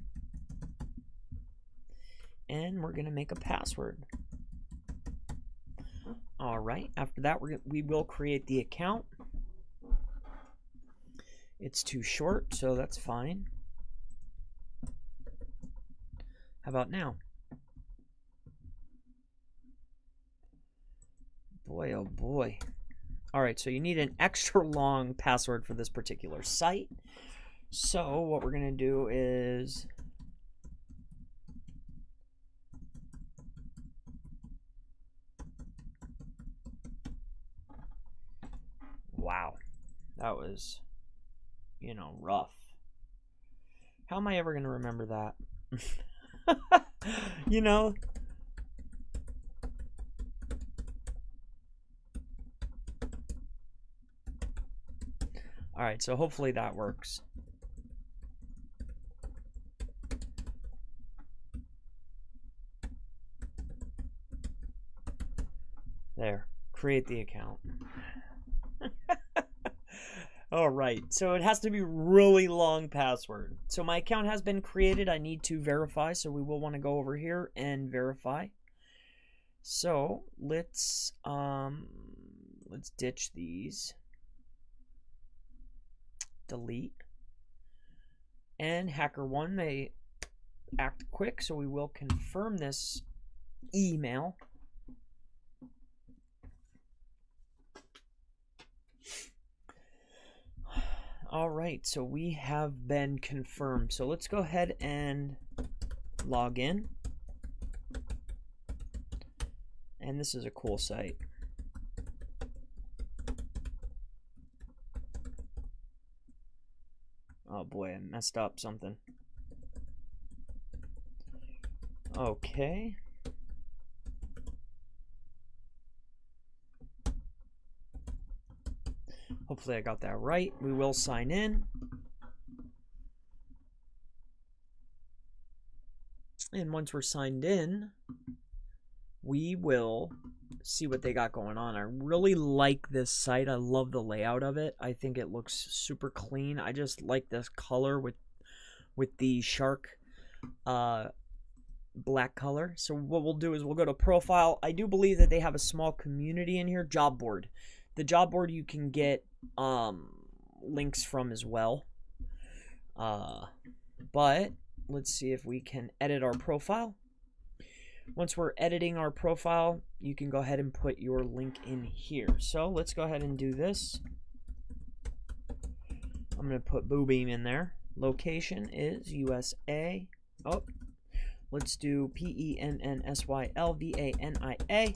And we're going to make a password. All right. After that, we will create the account. It's too short, so that's fine. How about now? Boy, oh boy. All right, so you need an extra long password for this particular site. So what we're going to do is wow, that was, rough. How am I ever going to remember that? All right, so hopefully that works. There, create the account. All right, so it has to be really long password. So my account has been created. I need to verify, so we will want to go over here and verify. So let's ditch these. Delete. And HackerOne, they act quick, so we will confirm this email. All right, so we have been confirmed. So let's go ahead and log in. And this is a cool site. Oh boy, I messed up something. Okay. Hopefully I got that right. We will sign in. And once we're signed in, we will see what they got going on. I really like this site. I love the layout of it. I think it looks super clean. I just like this color with the shark black color. So what we'll do is we'll go to profile. I do believe that they have a small community in here. Job board. The job board you can get links from as well. But let's see if we can edit our profile. Once we're editing our profile, you can go ahead and put your link in here. So let's go ahead and do this. I'm going to put Boobeam in there. Location is USA. Oh, let's do PENNSYLVANIA.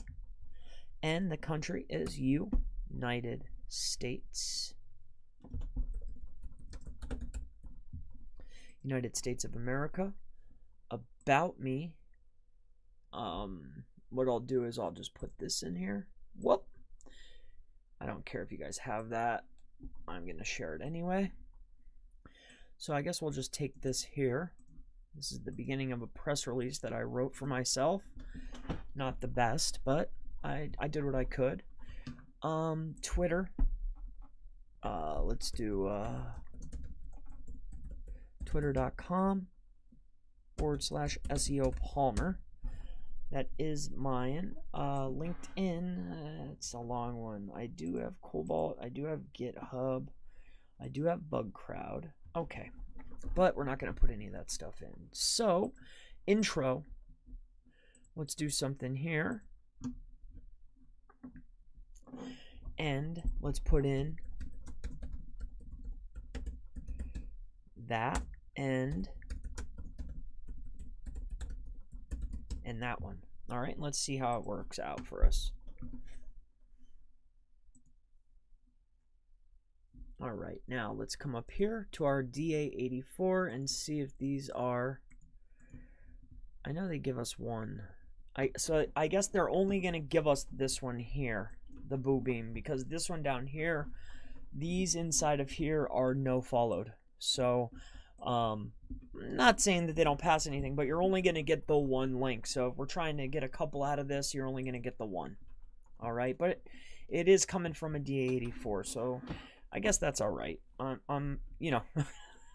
And the country is United States. United States of America. About me. What I'll do is I'll just put this in here. Whoop. I don't care if you guys have that. I'm going to share it anyway. So I guess we'll just take this here. This is the beginning of a press release that I wrote for myself. Not the best, but I did what I could. Twitter. Let's do twitter.com/SEO Palmer. That is mine. LinkedIn, it's a long one. I do have Cobalt. I do have GitHub. I do have BugCrowd. Okay, but we're not going to put any of that stuff in. So, intro. Let's do something here. And let's put in that and that one. All right, let's see how it works out for us. All right, now let's come up here to our DA84 and see if these are, I know they give us one. So I guess they're only going to give us this one here, the Boo Beam, because this one down here, these inside of here are no followed. So not saying that they don't pass anything, but you're only going to get the one link. So if we're trying to get a couple out of this, you're only going to get the one. All right, but it is coming from a DA84, so I guess that's all right. You know,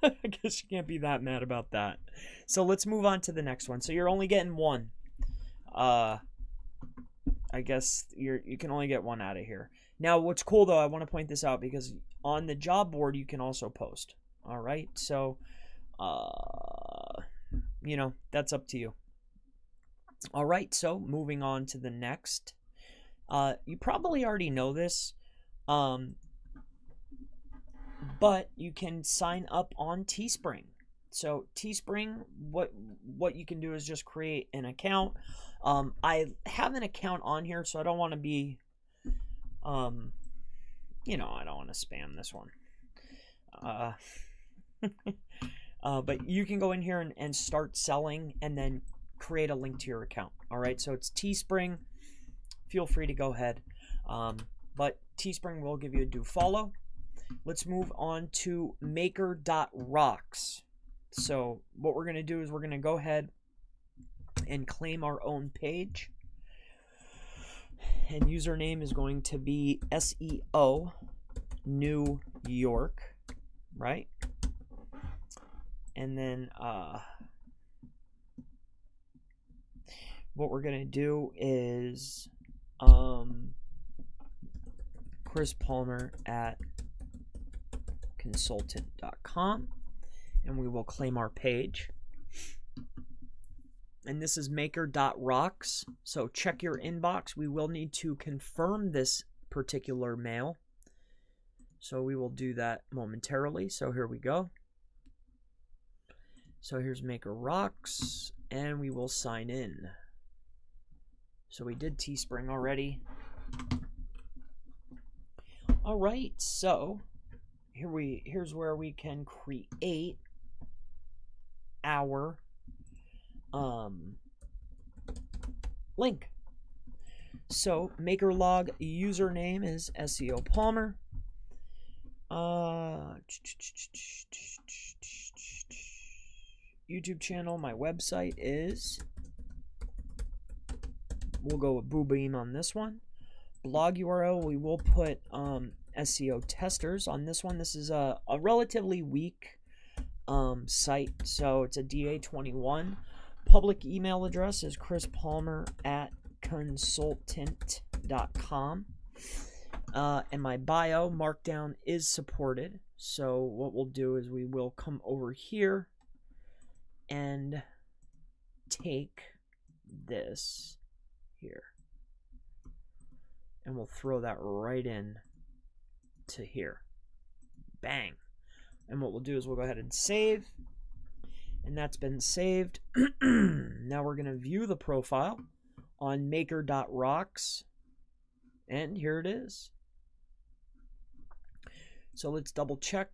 I guess you can't be that mad about that. So let's move on to the next one. So you're only getting one. I guess you can only get one out of here. Now, what's cool though, I want to point this out because on the job board you can also post. All right, so you know, that's up to you. All right, so moving on to the next. You probably already know this, but you can sign up on Teespring. So Teespring, what you can do is just create an account. I have an account on here, so I don't want to be, you know, I don't want to spam this one. But you can go in here and start selling and then create a link to your account. All right, so it's Teespring. Feel free to go ahead. But Teespring will give you a do follow. Let's move on to maker.rocks. So what we're going to do is we're going to go ahead and claim our own page. And username is going to be SEO New York, right? And then what we're going to do is Chris Palmer at consultant.com, and we will claim our page. And this is maker.rocks, so check your inbox. We will need to confirm this particular mail, so we will do that momentarily. So here we go. So here's Maker Rocks, and we will sign in. So we did Teespring already. All right, so here's where we can create our link. So MakerLog username is SEO Palmer. YouTube channel, my website is, we'll go with Boo Beam on this one. Blog URL, we will put SEO testers on this one. This is a relatively weak site, so it's a DA21. Public email address is chrispalmer@consultant.com. And my bio, Markdown, is supported. So what we'll do is we will come over here and take this here. And we'll throw that right in to here. Bang. And what we'll do is we'll go ahead and save. And that's been saved. Now we're going to view the profile on maker.rocks. And here it is. So let's double check.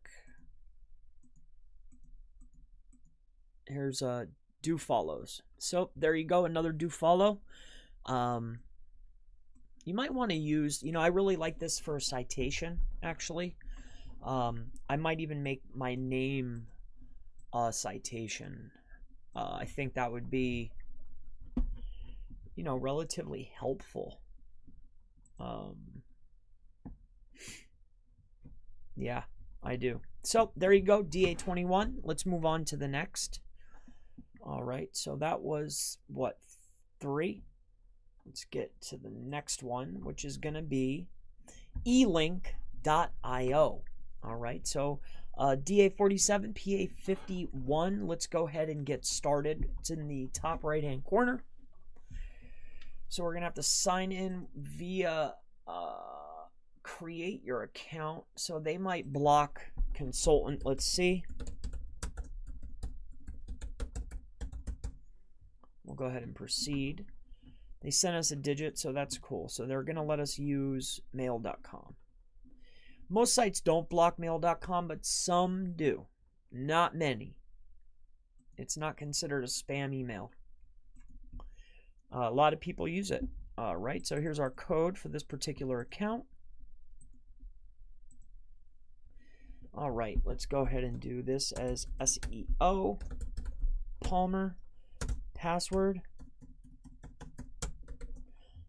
Here's do follows. So there you go, another do follow. You might want to use, you know, I really like this for a citation, actually. I might even make my name a citation. I think that would be relatively helpful. Yeah, I do. So there you go, DA21. Let's move on to the next. All right, so that was what, 3? Let's get to the next one, which is going to be elink.io. All right, so DA47, PA51. Let's go ahead and get started. It's in the top right-hand corner. So we're going to have to sign in via create your account. So they might block consultant. Let's see. We'll go ahead and proceed. They sent us a digit, so that's cool. So they're going to let us use mail.com. Most sites don't block mail.com, but some do. Not many. It's not considered a spam email. A lot of people use it. Right, so here's our code for this particular account. All right, let's go ahead and do this as SEO, Palmer, password,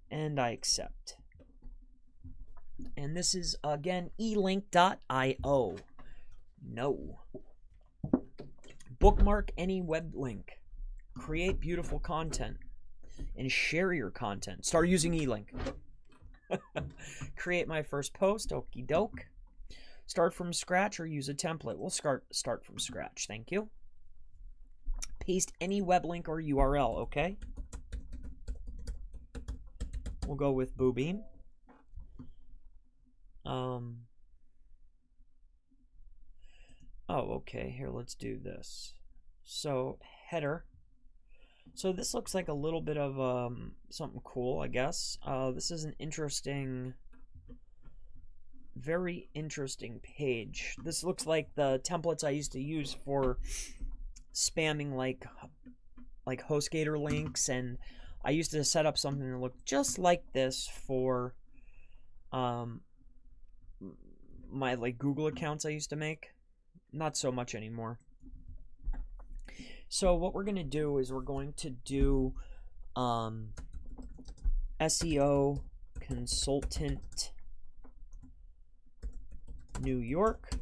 and I accept. And this is, again, elink.io. No. Bookmark any web link. Create beautiful content. And share your content. Start using eLink. Create my first post. Okie doke. Start from scratch or use a template. We'll start from scratch. Thank you. Paste any web link or URL. Okay. We'll go with Boobeam. Oh, okay. Here, let's do this. So, header. So this looks like a little bit of something cool, I guess. This is an interesting, very interesting page. This looks like the templates I used to use for spamming like HostGator links, and I used to set up something that looked just like this for my Google accounts I used to make. Not so much anymore. So what we're going to do is we're going to do SEO consultant New York.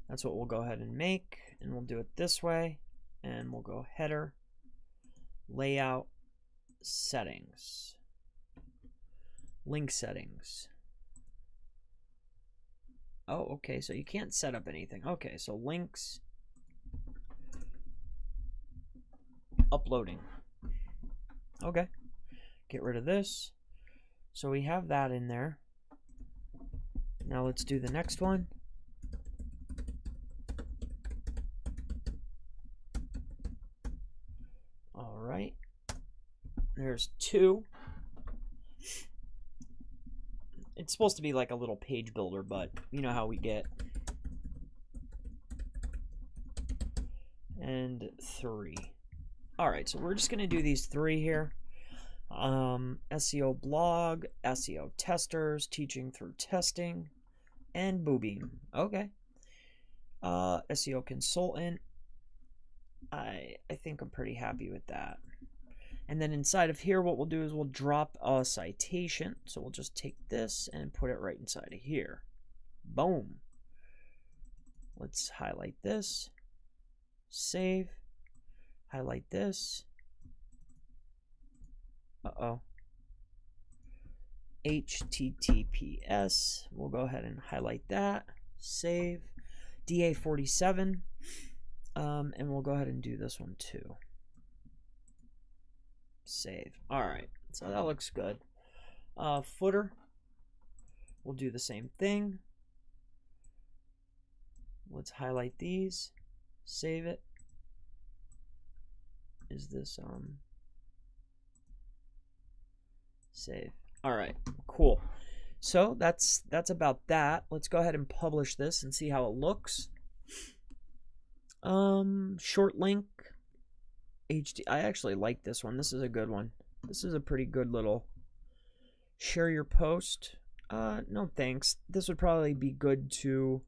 That's what we'll go ahead and make, and we'll do it this way, and we'll go header, layout, settings, link settings. Oh, okay, so you can't set up anything. Okay, so links, uploading. Okay, get rid of this. So we have that in there. Now let's do the next one. All right, there's 2. It's supposed to be like a little page builder, but you know how we get. And 3. All right, so we're just going to do these 3 here. SEO blog, SEO testers, teaching through testing, and Boobeam. Okay. SEO consultant. I think I'm pretty happy with that. And then inside of here, what we'll do is we'll drop a citation. So we'll just take this and put it right inside of here. Boom. Let's highlight this. Save. Highlight this. Uh-oh. HTTPS. We'll go ahead and highlight that. Save. DA47. And we'll go ahead and do this one too. Save. All right, so that looks good. Footer, we'll do the same thing. Let's highlight these, save it. Is this save? All right, cool. So that's about that. Let's go ahead and publish this and see how it looks. Short link. I actually like this one. This is a good one. This is a pretty good little share your post. No thanks. This would probably be good to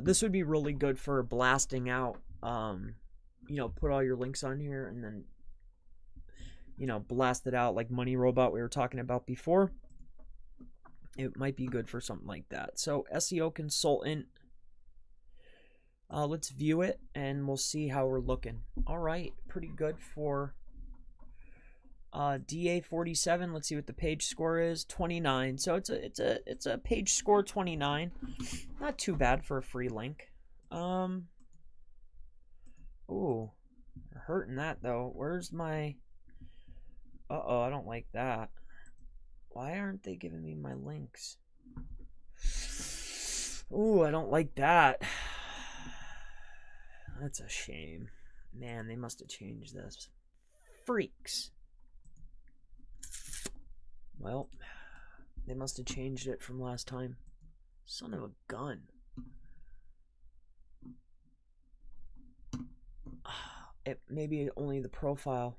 this would be really good for blasting out you know, put all your links on here and then, you know, blast it out like Money Robot we were talking about before. It might be good for something like that. So SEO consultant. Let's view it and we'll see how we're looking. All right, pretty good for DA47. Let's see what the page score is. 29. So it's a page score 29. Not too bad for a free link. Ooh, hurting that though. Where's my? I don't like that. Why aren't they giving me my links? Ooh, I don't like that. That's a shame. Man, they must have changed this. Freaks. Well, they must have changed it from last time. Son of a gun. It maybe only the profile.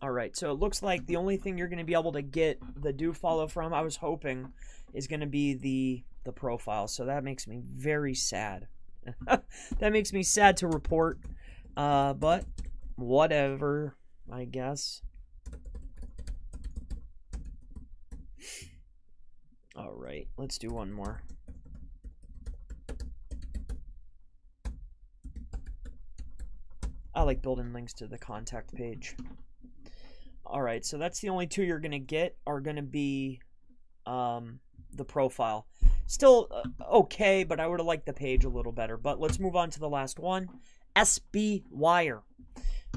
All right, so it looks like the only thing you're going to be able to get the do follow from, I was hoping, is going to be the profile. So that makes me very sad. That makes me sad to report, but whatever, I guess. All right, let's do one more. I like building links to the contact page. All right, so that's the only two you're going to get are going to be the profile. Still okay, but I would have liked the page a little better. But let's move on to the last one. SB Wire.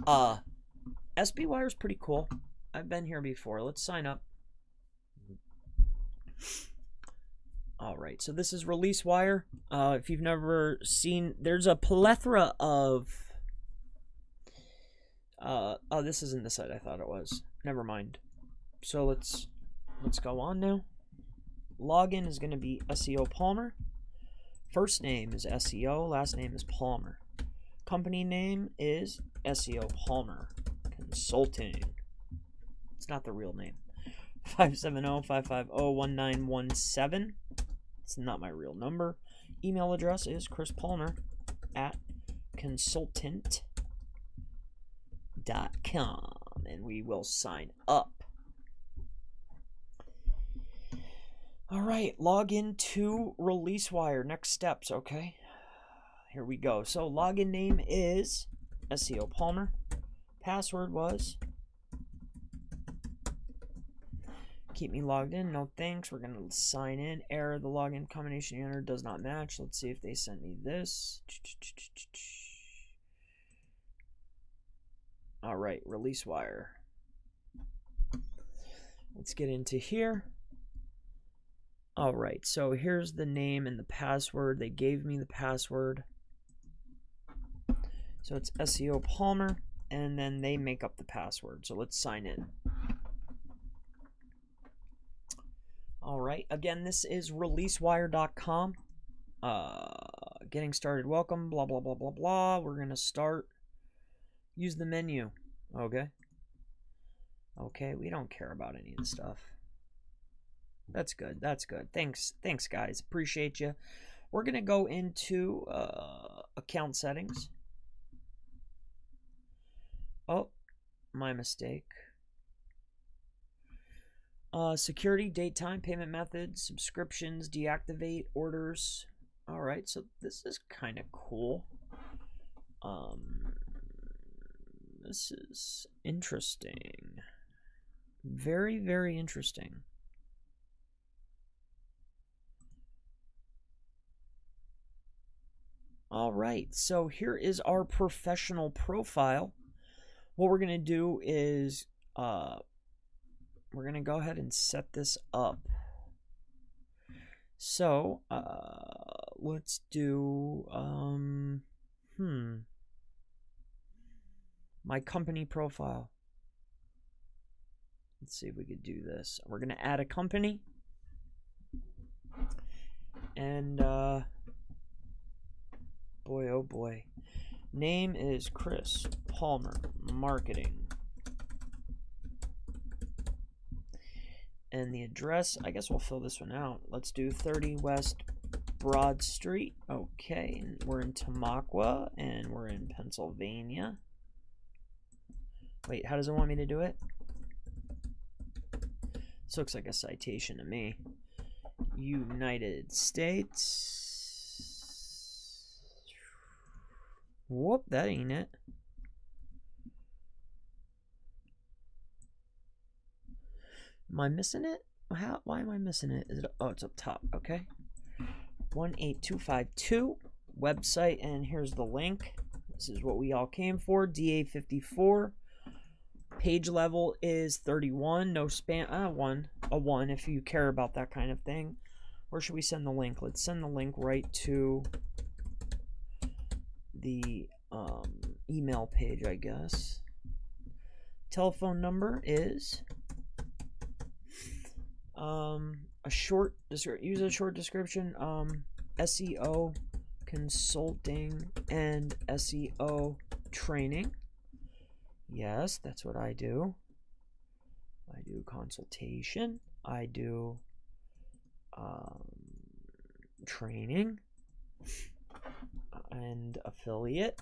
SB Wire is pretty cool. I've been here before. Let's sign up. All right, so this is Release Wire. If you've never seen, there's a plethora of... oh, this isn't the site I thought it was. Never mind. So let's go on now. Login is going to be SEO Palmer. First name is SEO. Last name is Palmer. Company name is SEO Palmer Consulting. It's not the real name. 570-550-1917. It's not my real number. Email address is chrispalmer@consultant.com. And we will sign up. All right, log into ReleaseWire. Next steps, okay? Here we go. So login name is SEO Palmer. Password was keep me logged in. No thanks. We're going to sign in. Error. The login combination you entered does not match. Let's see if they sent me this. All right, ReleaseWire. Let's get into here. All right, so here's the name and the password. They gave me the password. So it's SEO Palmer, and then they make up the password. So let's sign in. All right, again, this is releasewire.com. Getting started, welcome, blah, blah, blah, blah, blah. We're going to start. Use the menu. Okay. Okay, we don't care about any of the stuff. That's good. That's good. Thanks, guys. Appreciate you. We're going to go into account settings. Oh, my mistake. Security, date, time, payment methods, subscriptions, deactivate, orders. All right, so this is kind of cool. This is interesting. Very, very interesting. All right, so here is our professional profile. What we're going to do is we're going to go ahead and set this up. So let's do my company profile. Let's see if we could do this. We're going to add a company. And boy, oh boy. Name is Chris Palmer Marketing. And the address, I guess we'll fill this one out. Let's do 30 West Broad Street. Okay, and we're in Tamaqua, and we're in Pennsylvania. Wait, how does it want me to do it? This looks like a citation to me. United States. Whoop, that ain't it. Am I missing it? Why am I missing it? Is it? Oh, it's up top. Okay. 18252 website, and here's the link. This is what we all came for. DA54. Page level is 31. No spam. A 1 if you care about that kind of thing. Where should we send the link? Let's send the link right to the email page, I guess. Telephone number is use a short description. SEO consulting and SEO training. Yes, that's what I do. I do consultation. I do training and affiliate.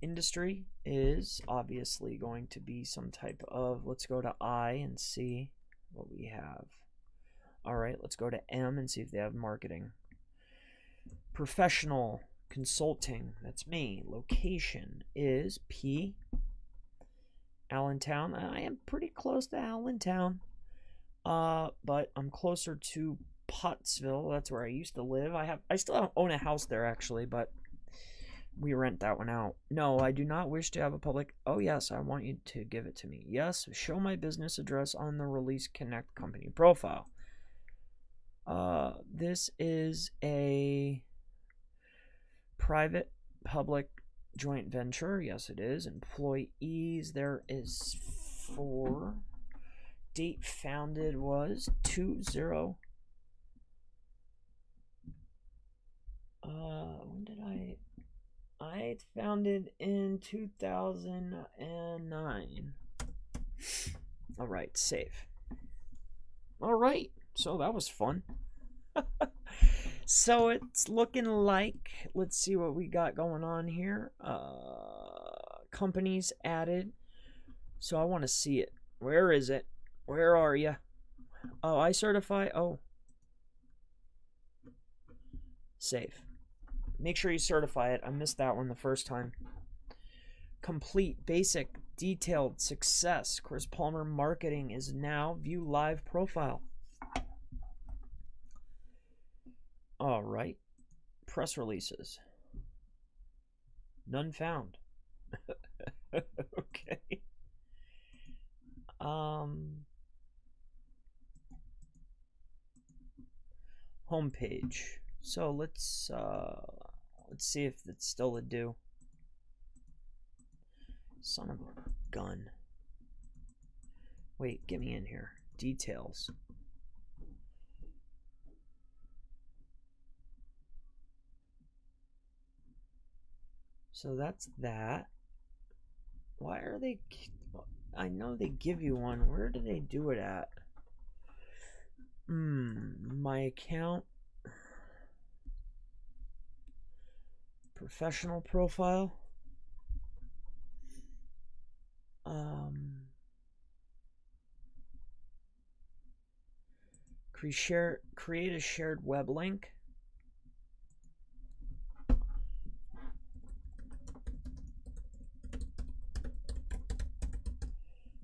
Industry is obviously going to be some type of, let's go to I and see what we have. All right, let's go to M and see if they have marketing. Professional consulting, that's me. Location is P. Allentown. I am pretty close to Allentown, but I'm closer to Pottsville. That's where I used to live. I still own a house there actually, but we rent that one out. No, I do not wish to have a public. Oh yes, I want you to give it to me. Yes, show my business address on the Release Connect company profile. This is a private public joint venture. Yes, it is. Employees, there is 4. Date founded was 20. When did I founded in 2009. All right, save. All right, so that was fun. So it's looking like, let's see what we got going on here. Companies added. So I want to see it. Where is it? Where are you? Oh, I certify. Oh. Save. Make sure you certify it. I missed that one the first time. Complete, basic, detailed, success. Chris Palmer Marketing is now view live profile. All right. Press releases. None found. Okay. Homepage. So let's see if it's still a do. Son of a gun. Wait, get me in here. Details. So that's that. Why are they... I know they give you one. Where do they do it at? My account. Professional profile. Create a shared web link.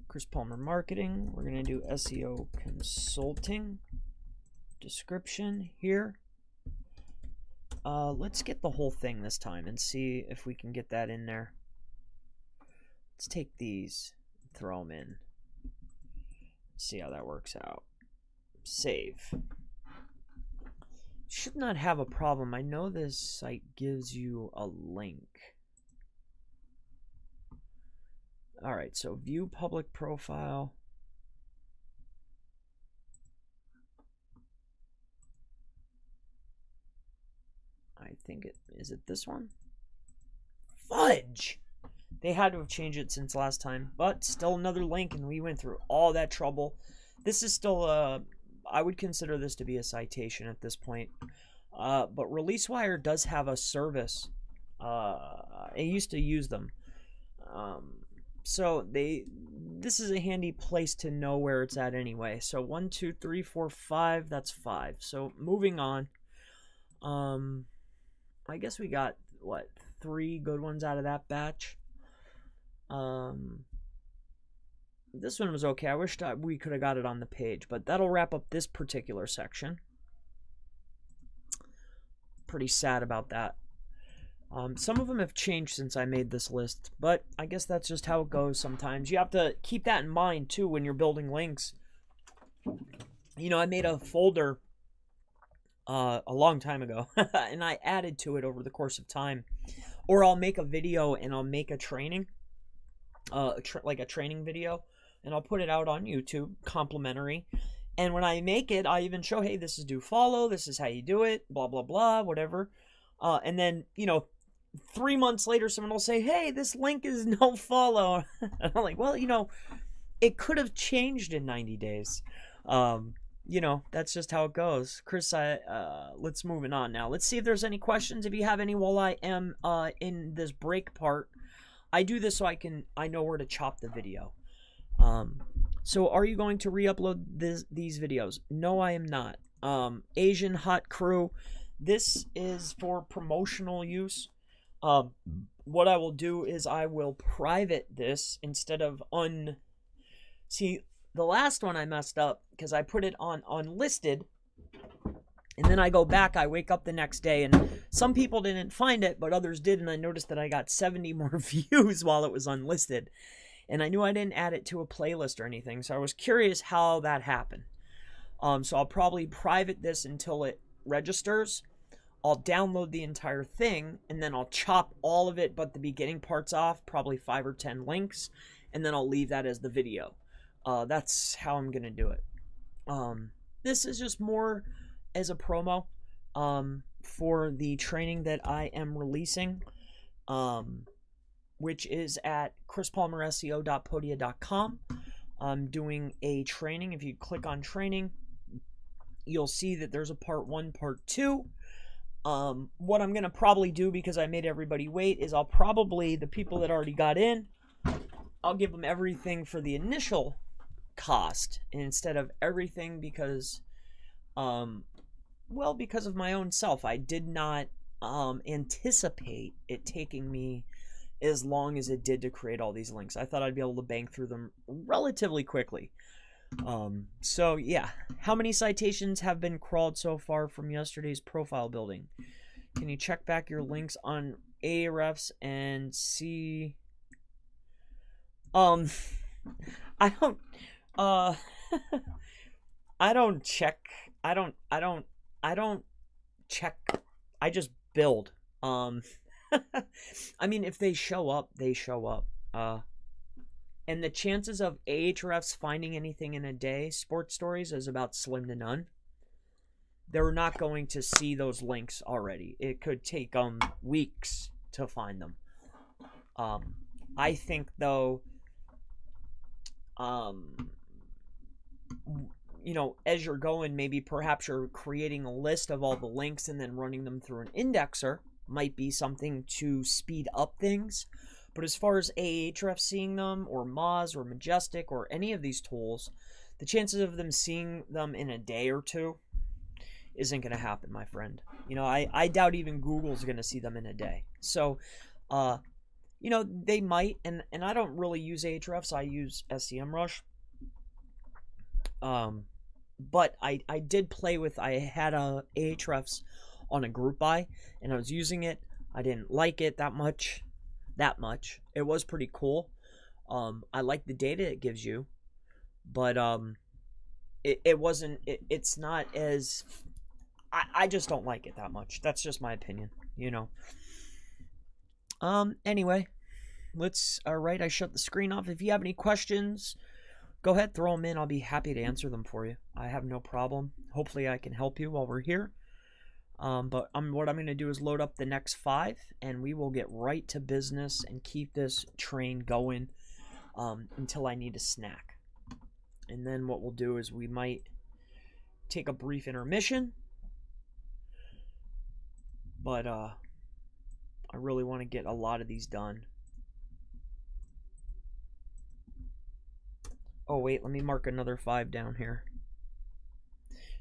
Chris Palmer Marketing. We're going to do SEO consulting. Description here. Let's get the whole thing this time and see if we can get that in there. Let's take these, throw them in. See how that works out. Save. Should not have a problem. I know this site gives you a link. All right, so view public profile. I think is it this one? Fudge! They had to have changed it since last time, but still another link, and we went through all that trouble. This is still I would consider this to be a citation at this point. But ReleaseWire does have a service. I used to use them. So this is a handy place to know where it's at anyway. So 1, 2, 3, 4, 5, that's 5. So moving on. I guess we got, what, 3 good ones out of that batch. This one was okay. I wish we could have got it on the page, but that'll wrap up this particular section. Pretty sad about that. Some of them have changed since I made this list, but I guess that's just how it goes sometimes. You have to keep that in mind, too, when you're building links. You know, I made a folder a long time ago, and I added to it over the course of time. Or I'll make a video, and I'll make a training, like a training video, and I'll put it out on YouTube, complimentary. And when I make it, I even show, hey, this is do follow, this is how you do it, blah, blah, blah, whatever. And then, you know, 3 months later, someone will say, hey, this link is no follow. And I'm like, well, you know, it could have changed in 90 days. You know, that's just how it goes. Chris, let's move on now. Let's see if there's any questions. If you have any while I am in this break part, I do this so I know where to chop the video. So are you going to re-upload these videos? No, I am not. Asian Hot Crew, this is for promotional use. What I will do is I will private this instead of See, the last one I messed up because I put it on unlisted, and then I go back, I wake up the next day, and some people didn't find it, but others did, and I noticed that I got 70 more views while it was unlisted. And I knew I didn't add it to a playlist or anything, so I was curious how that happened. So I'll probably private this until it registers. I'll download the entire thing, and then I'll chop all of it but the beginning parts off, probably 5 or 10 links, and then I'll leave that as the video. That's how I'm going to do it. This is just more as a promo for the training that I am releasing, which is at chrispalmerseo.podia.com. I'm doing a training. If you click on training, you'll see that there's a part 1, part 2. What I'm going to probably do, because I made everybody wait, is I'll probably, the people that already got in, I'll give them everything for the initial cost instead of everything because, well, because of my own self. I did not anticipate it taking me as long as it did to create all these links. I thought I'd be able to bang through them relatively quickly. So yeah, how many citations have been crawled so far from yesterday's profile building? Can you check back your links on Ahrefs and see? I don't check. I don't check. I just build. I mean, if they show up, they show up. And the chances of Ahrefs finding anything in a day, sports stories, is about slim to none. They're not going to see those links already. It could take weeks to find them. I think, though, you know, as you're going, maybe perhaps you're creating a list of all the links and then running them through an indexer might be something to speed up things. But as far as Ahrefs seeing them, or Moz, or Majestic, or any of these tools, the chances of them seeing them in a day or two isn't going to happen, my friend. You know, I doubt even Google's going to see them in a day. So, you know, they might, and I don't really use Ahrefs. I use SEMrush. But I did play with, I had a Ahrefs on a group buy, and I was using it. I didn't like it that much. It was pretty cool. I like the data it gives you, but it's not as, I just don't like it that much. That's just my opinion, you know. Anyway, I shut the screen off. If you have any questions, go ahead, throw them in. I'll be happy to answer them for you. I have no problem. Hopefully I can help you while we're here. But what I'm going to do is load up the next 5, and we will get right to business and keep this train going until I need a snack. And then what we'll do is we might take a brief intermission. But I really want to get a lot of these done. Oh, wait, let me mark another 5 down here.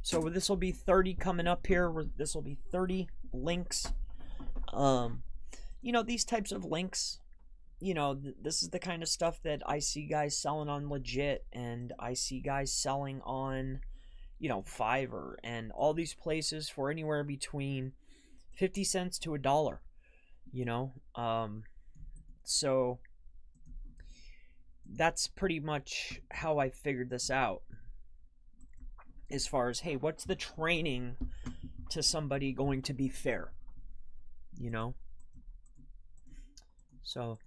So this will be 30 coming up here. This will be 30 links. You know, these types of links, you know, this is the kind of stuff that I see guys selling on Legit, and I see guys selling on, you know, Fiverr and all these places for anywhere between 50 cents to $1, you know. So that's pretty much how I figured this out, as far as, hey, what's the training to somebody going to be fair, you know? So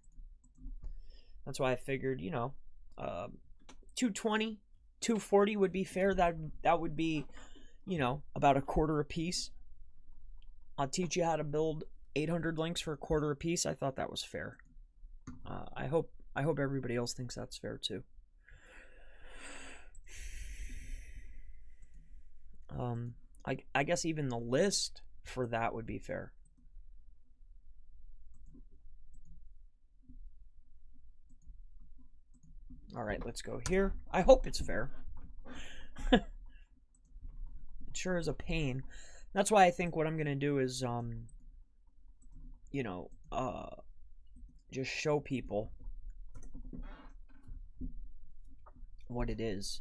that's why I figured, you know, 220, 240 would be fair. That would be, you know, about a quarter a piece. I'll teach you how to build 800 links for a quarter a piece. I thought that was fair. I hope everybody else thinks that's fair too. I guess even the list for that would be fair. All right, let's go here. I hope it's fair. It sure is a pain. That's why I think what I'm going to do is, you know, just show people what it is.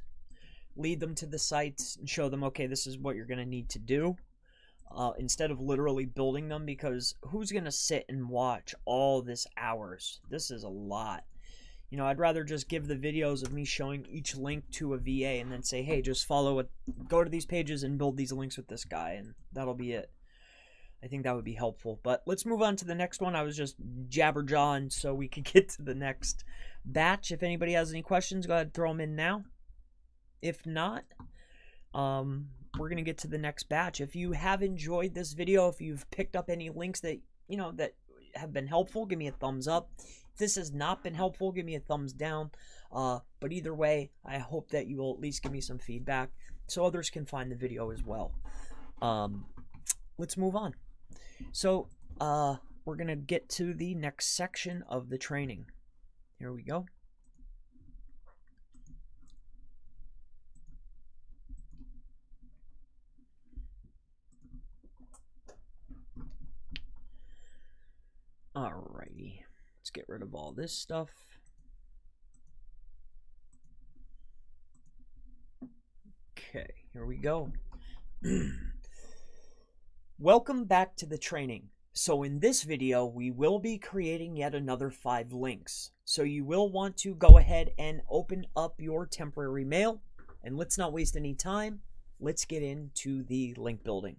Lead them to the sites and show them, okay, this is what you're going to need to do. Instead of literally building them, because who's going to sit and watch all this hours? This is a lot. You know, I'd rather just give the videos of me showing each link to a VA and then say, hey, just follow it, go to these pages and build these links with this guy, and that'll be it. I think that would be helpful. But let's move on to the next one. I was just jabberjawing so we could get to the next batch. If anybody has any questions, go ahead and throw them in now. If not, we're going to get to the next batch. If you have enjoyed this video, if you've picked up any links that, you know, that have been helpful, give me a thumbs up. If this has not been helpful, give me a thumbs down. But either way, I hope that you will at least give me some feedback so others can find the video as well. Let's move on. So we're going to get to the next section of the training. Here we go. Alrighty, let's get rid of all this stuff. Okay, here we go. Welcome back to the training. So in this video, we will be creating yet another 5 links. So you will want to go ahead and open up your temporary mail, and let's not waste any time. Let's get into the link building.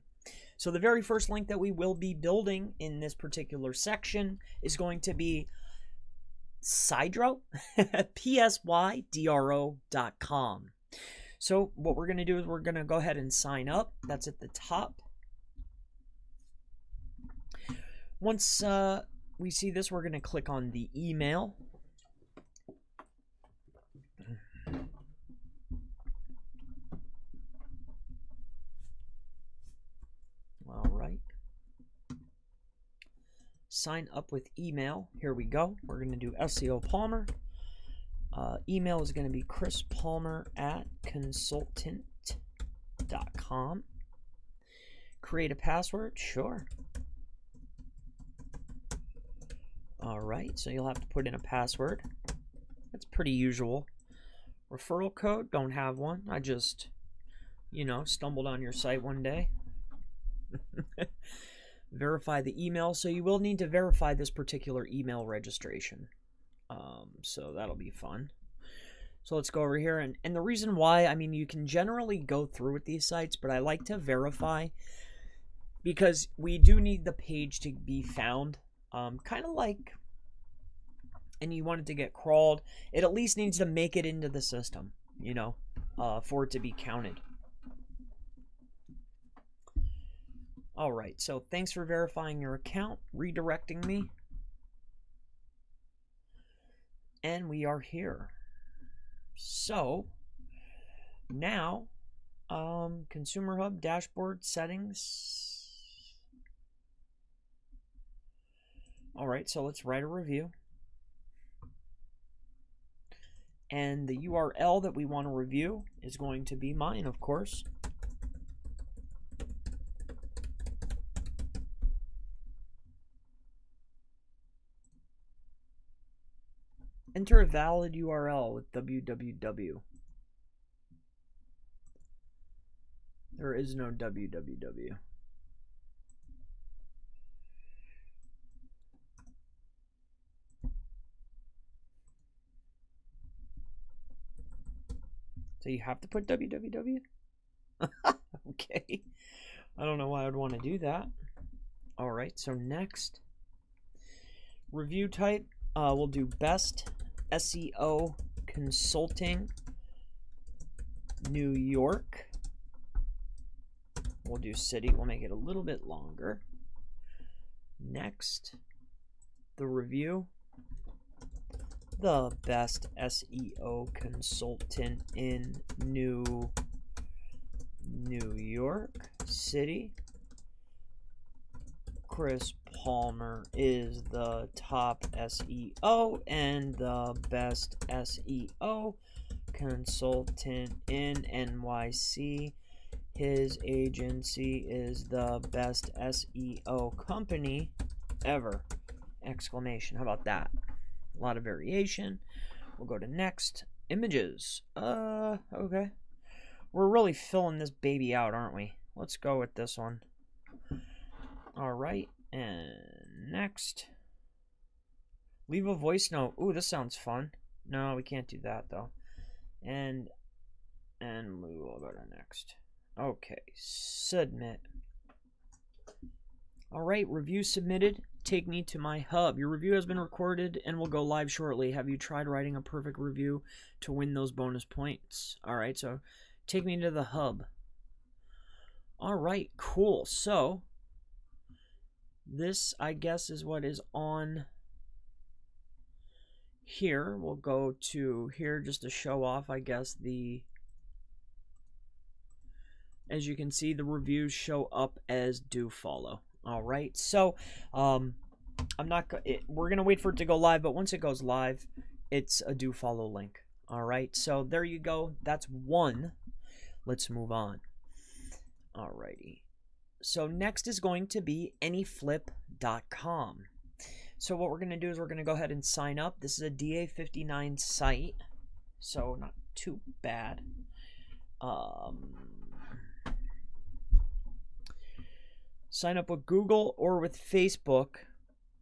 So the very first link that we will be building in this particular section is going to be Psydro, psydro.com. So what we're going to do is we're going to go ahead and sign up. That's at the top. Once we see this, we're going to click on the email. All right. Sign up with email. Here we go. We're going to do SEO Palmer. Email is going to be chrispalmer@consultant.com. Create a password. Sure. All right. So you'll have to put in a password. That's pretty usual. Referral code. Don't have one. I just, you know, stumbled on your site one day. Verify the email. So you will need to verify this particular email registration. So that'll be fun. So let's go over here. And the reason why, I mean, you can generally go through with these sites, but I like to verify because we do need the page to be found. Kind of like, and you want it to get crawled, it at least needs to make it into the system, you know, for it to be counted. All right, so thanks for verifying your account, redirecting me. And we are here. So now Consumer Hub, dashboard, settings. All right, so let's write a review. And the URL that we want to review is going to be mine, of course. Enter a valid URL with www. There is no www. So you have to put www? Okay. I don't know why I would want to do that. All right, so next. Review type, we'll do best SEO consulting, New York. We'll do city. We'll make it a little bit longer. Next, the review. The best SEO consultant in New York City. Chris Palmer is the top SEO and the best SEO consultant in NYC. His agency is the best SEO company ever! Exclamation. How about that? A lot of variation. We'll go to next. Images. Okay. We're really filling this baby out, aren't we? Let's go with this one. Alright, and next. Leave a voice note. Ooh, this sounds fun. No, we can't do that though. And we will go to next. Okay, submit. Alright, review submitted. Take me to my hub. Your review has been recorded and will go live shortly. Have you tried writing a perfect review to win those bonus points? Alright, so take me to the hub. Alright, cool. So this, I guess, is what is on here. We'll go to here just to show off, I guess, as you can see, the reviews show up as do follow. All right, so we're gonna wait for it to go live, but once it goes live, it's a do follow link. All right, so there you go. That's one. Let's move on. All righty. So next is going to be anyflip.com. So what we're going to do is we're going to go ahead and sign up. This is a DA59 site, so not too bad. Sign up with Google or with Facebook.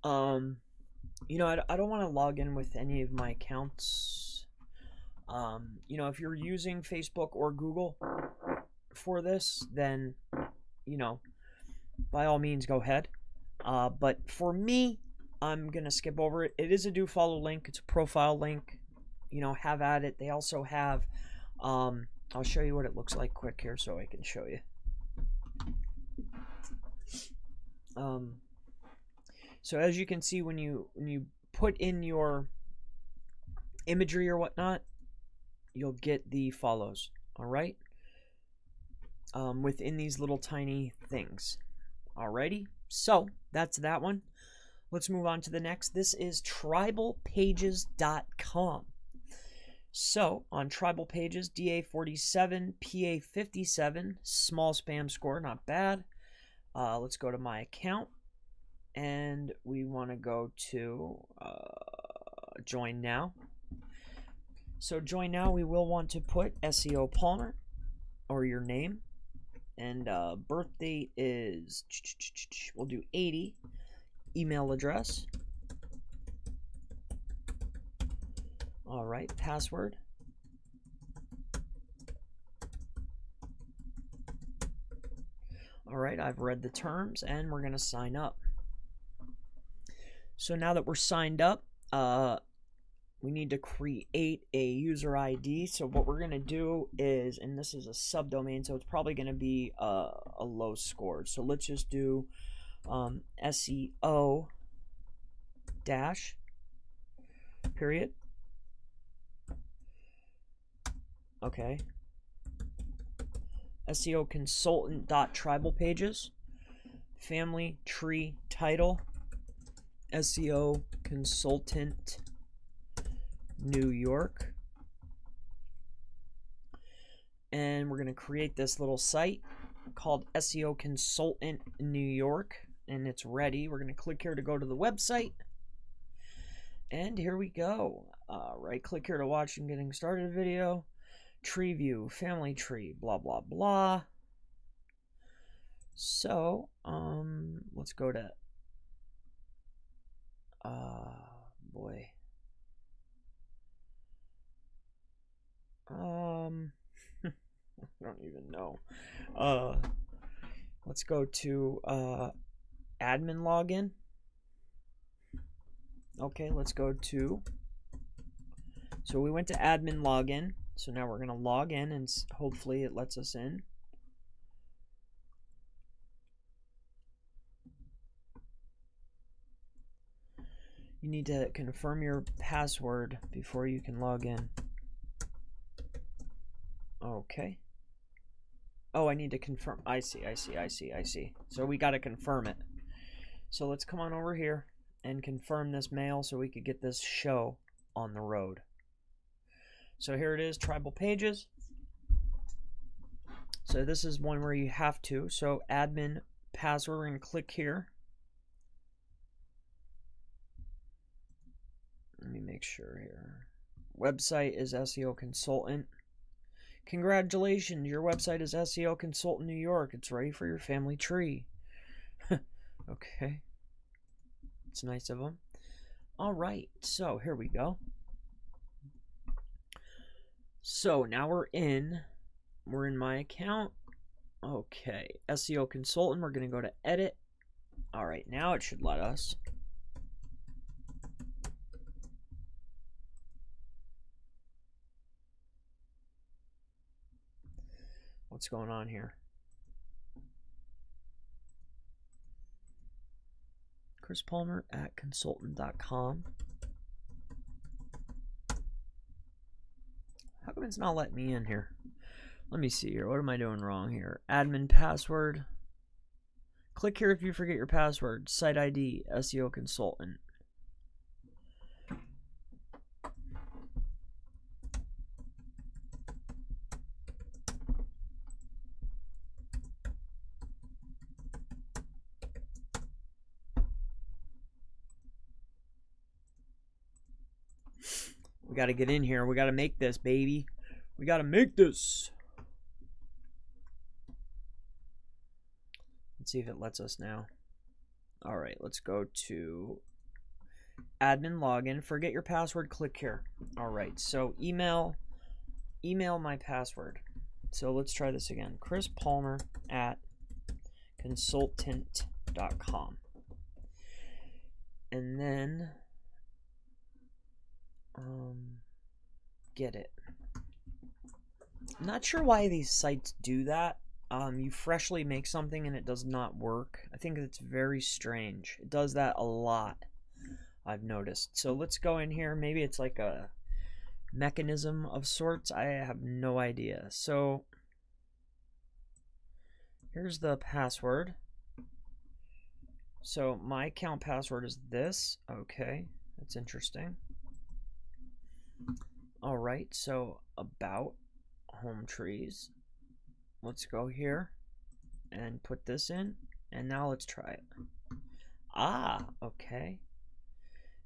You know, I don't want to log in with any of my accounts. You know, if you're using Facebook or Google for this, then, you know, by all means, go ahead. But for me, I'm going to skip over it. It is a do follow link. It's a profile link. You know, have at it. They also have, I'll show you what it looks like quick here so I can show you. So as you can see, when you put in your imagery or whatnot, you'll get the follows. All right. Within these little tiny things. Alrighty, so that's that one. Let's move on to the next. This is Tribalpages.com. So on Tribalpages, DA47, PA57, small spam score, not bad. Let's go to my account, and we want to go to join now. So join now, we will want to put SEO Palmer or your name. And birth date is, we'll do 80. Email address. All right, password. All right, I've read the terms and we're going to sign up. So now that we're signed up, we need to create a user ID. So what we're going to do is, and this is a subdomain, so it's probably going to be a low score. So let's just do SEO dash period. Okay. SEO consultant.tribalpages, family tree title, SEO consultant New York. And we're going to create this little site called SEO Consultant New York, and it's ready. We're going to click here to go to the website, and here we go. Right click here to watch and getting started video. Tree view, family tree, blah blah blah. So let's go to boy. I don't even know. Let's go to admin login. Okay, let's go to. So we went to admin login. So now we're going to log in, and hopefully it lets us in. You need to confirm your password before you can log in. Okay. Oh, I need to confirm. I see. So we got to confirm it. So let's come on over here and confirm this mail so we could get this show on the road. So here it is, Tribalpages. So this is one where you have to. So admin password, we're going to click here. Let me make sure here. Website is SEO Consultant. Congratulations, your website is SEO Consultant New York. It's ready for your family tree. Okay. It's nice of them. All right, so here we go. So now we're in my account. Okay, SEO Consultant, we're going to go to edit. All right, now it should let us. What's going on here? ChrisPalmer@consultant.com. How come it's not letting me in here? Let me see here. What am I doing wrong here? Admin password. Click here if you forget your password. Site ID, SEO Consultant. We got to get in here. We got to make this, baby. We got to make this. Let's see if it lets us now. All right, let's go to admin login. Forget your password. Click here. All right, so email my password. So let's try this again. ChrisPalmer@consultant.com. And then get it. I'm not sure why these sites do that. You freshly make something and it does not work. I think it's very strange. It does that a lot, I've noticed. So let's go in here. Maybe it's like a mechanism of sorts. I have no idea. So here's the password. So my account password is this. Okay, that's interesting. All right, so about home trees. Let's go here and put this in, and now let's try it. Ah, okay.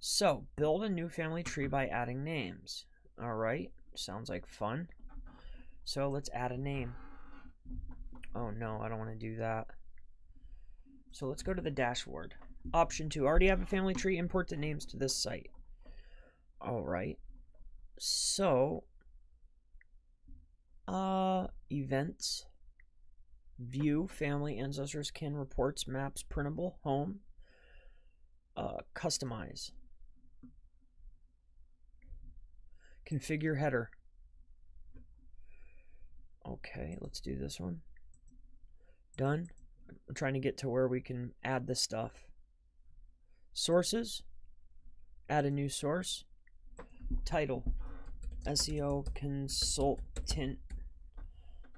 So build a new family tree by adding names. All right, sounds like fun. So let's add a name. Oh no, I don't want to do that. So let's go to the dashboard. Option 2, already have a family tree, import the names to this site. All right. So, events, view, family, ancestors, kin, reports, maps, printable, home, customize, configure header. Okay, let's do this one. Done. I'm trying to get to where we can add this stuff. Sources, add a new source, title, SEO Consultant,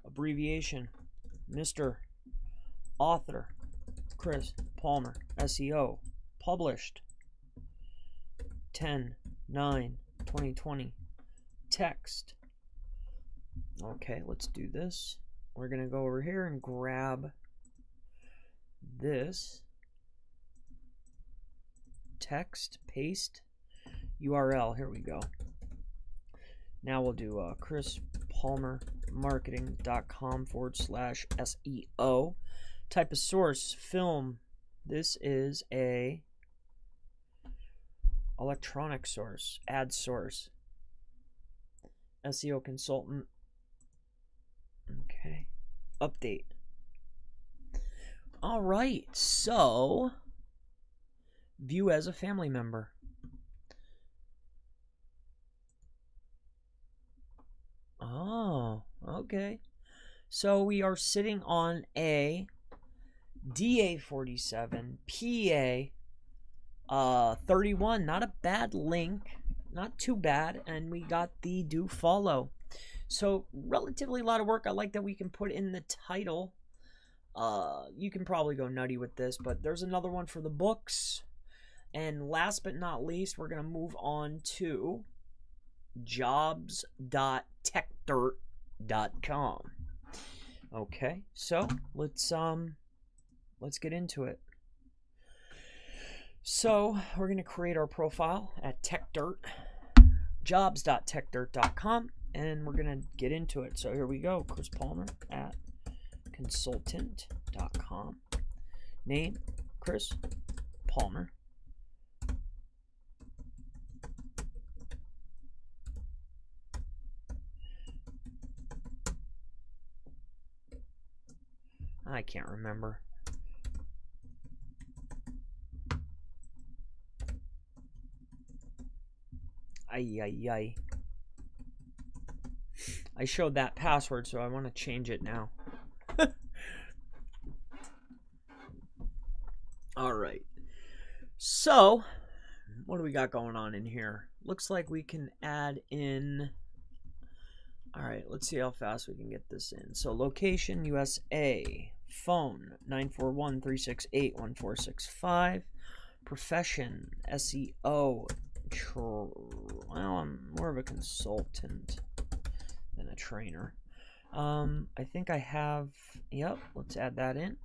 abbreviation, Mr. Author Chris Palmer, SEO, published 10/9/2020. Text. Okay, let's do this. We're going to go over here and grab this text, paste URL. Here we go. Now we'll do chrispalmermarketing.com/SEO. Type of source, film. This is a electronic source, ad source. SEO consultant. Okay. Update. All right. So, view as a family member. Oh, okay. So we are sitting on a DA47 PA 31. Not a bad link. Not too bad. And we got the do follow. So relatively a lot of work. I like that we can put in the title. You can probably go nutty with this, but there's another one for the books. And last but not least, we're going to move on to jobs.techdirt.com. Okay, so let's get into it. So we're going to create our profile at TechDirt, jobs.techdirt.com, and we're going to get into it. So here we go. Chris Palmer at consultant.com. Name, Chris Palmer. I can't remember. Ay. I showed that password, so I want to change it now. All right. So, what do we got going on in here? Looks like we can add in... All right, let's see how fast we can get this in. So, location, USA. Phone, 941-368-1465. Profession, SEO. Well, I'm more of a consultant than a trainer. I think I have... Yep, let's add that in.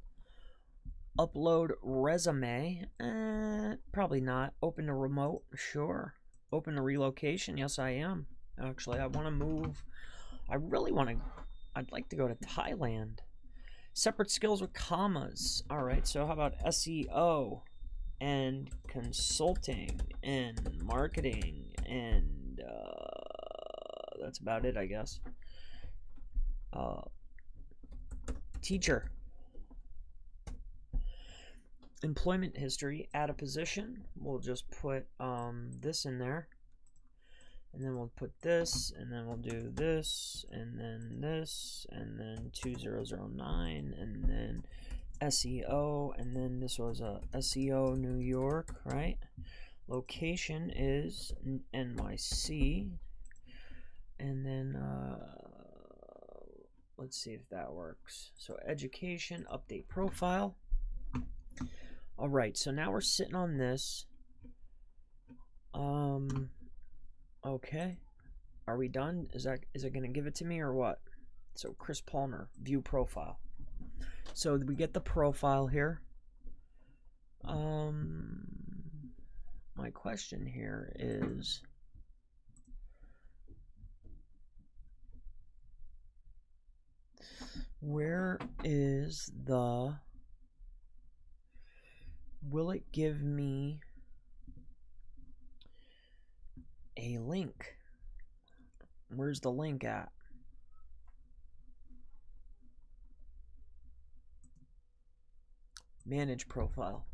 Upload resume. Probably not. Open to remote. Sure. Open to relocation. Yes, I am. Actually, I want to move. I really want to... I'd like to go to Thailand. Separate skills with commas. All right, so how about SEO and consulting and marketing and that's about it, I guess. Teacher. Employment history. Add a position. We'll just put this in there. And then we'll put this, and then we'll do this, and then 2009, and then SEO, and then this was a SEO New York, right? Location is NYC, and then let's see if that works. So education, update profile. All right, so now we're sitting on this. Okay, are we done? Is it gonna give it to me or what? So Chris Palmer, view profile. So we get the profile here. My question here is, where is the... Will it give me a link? Where's the link at? Manage profile.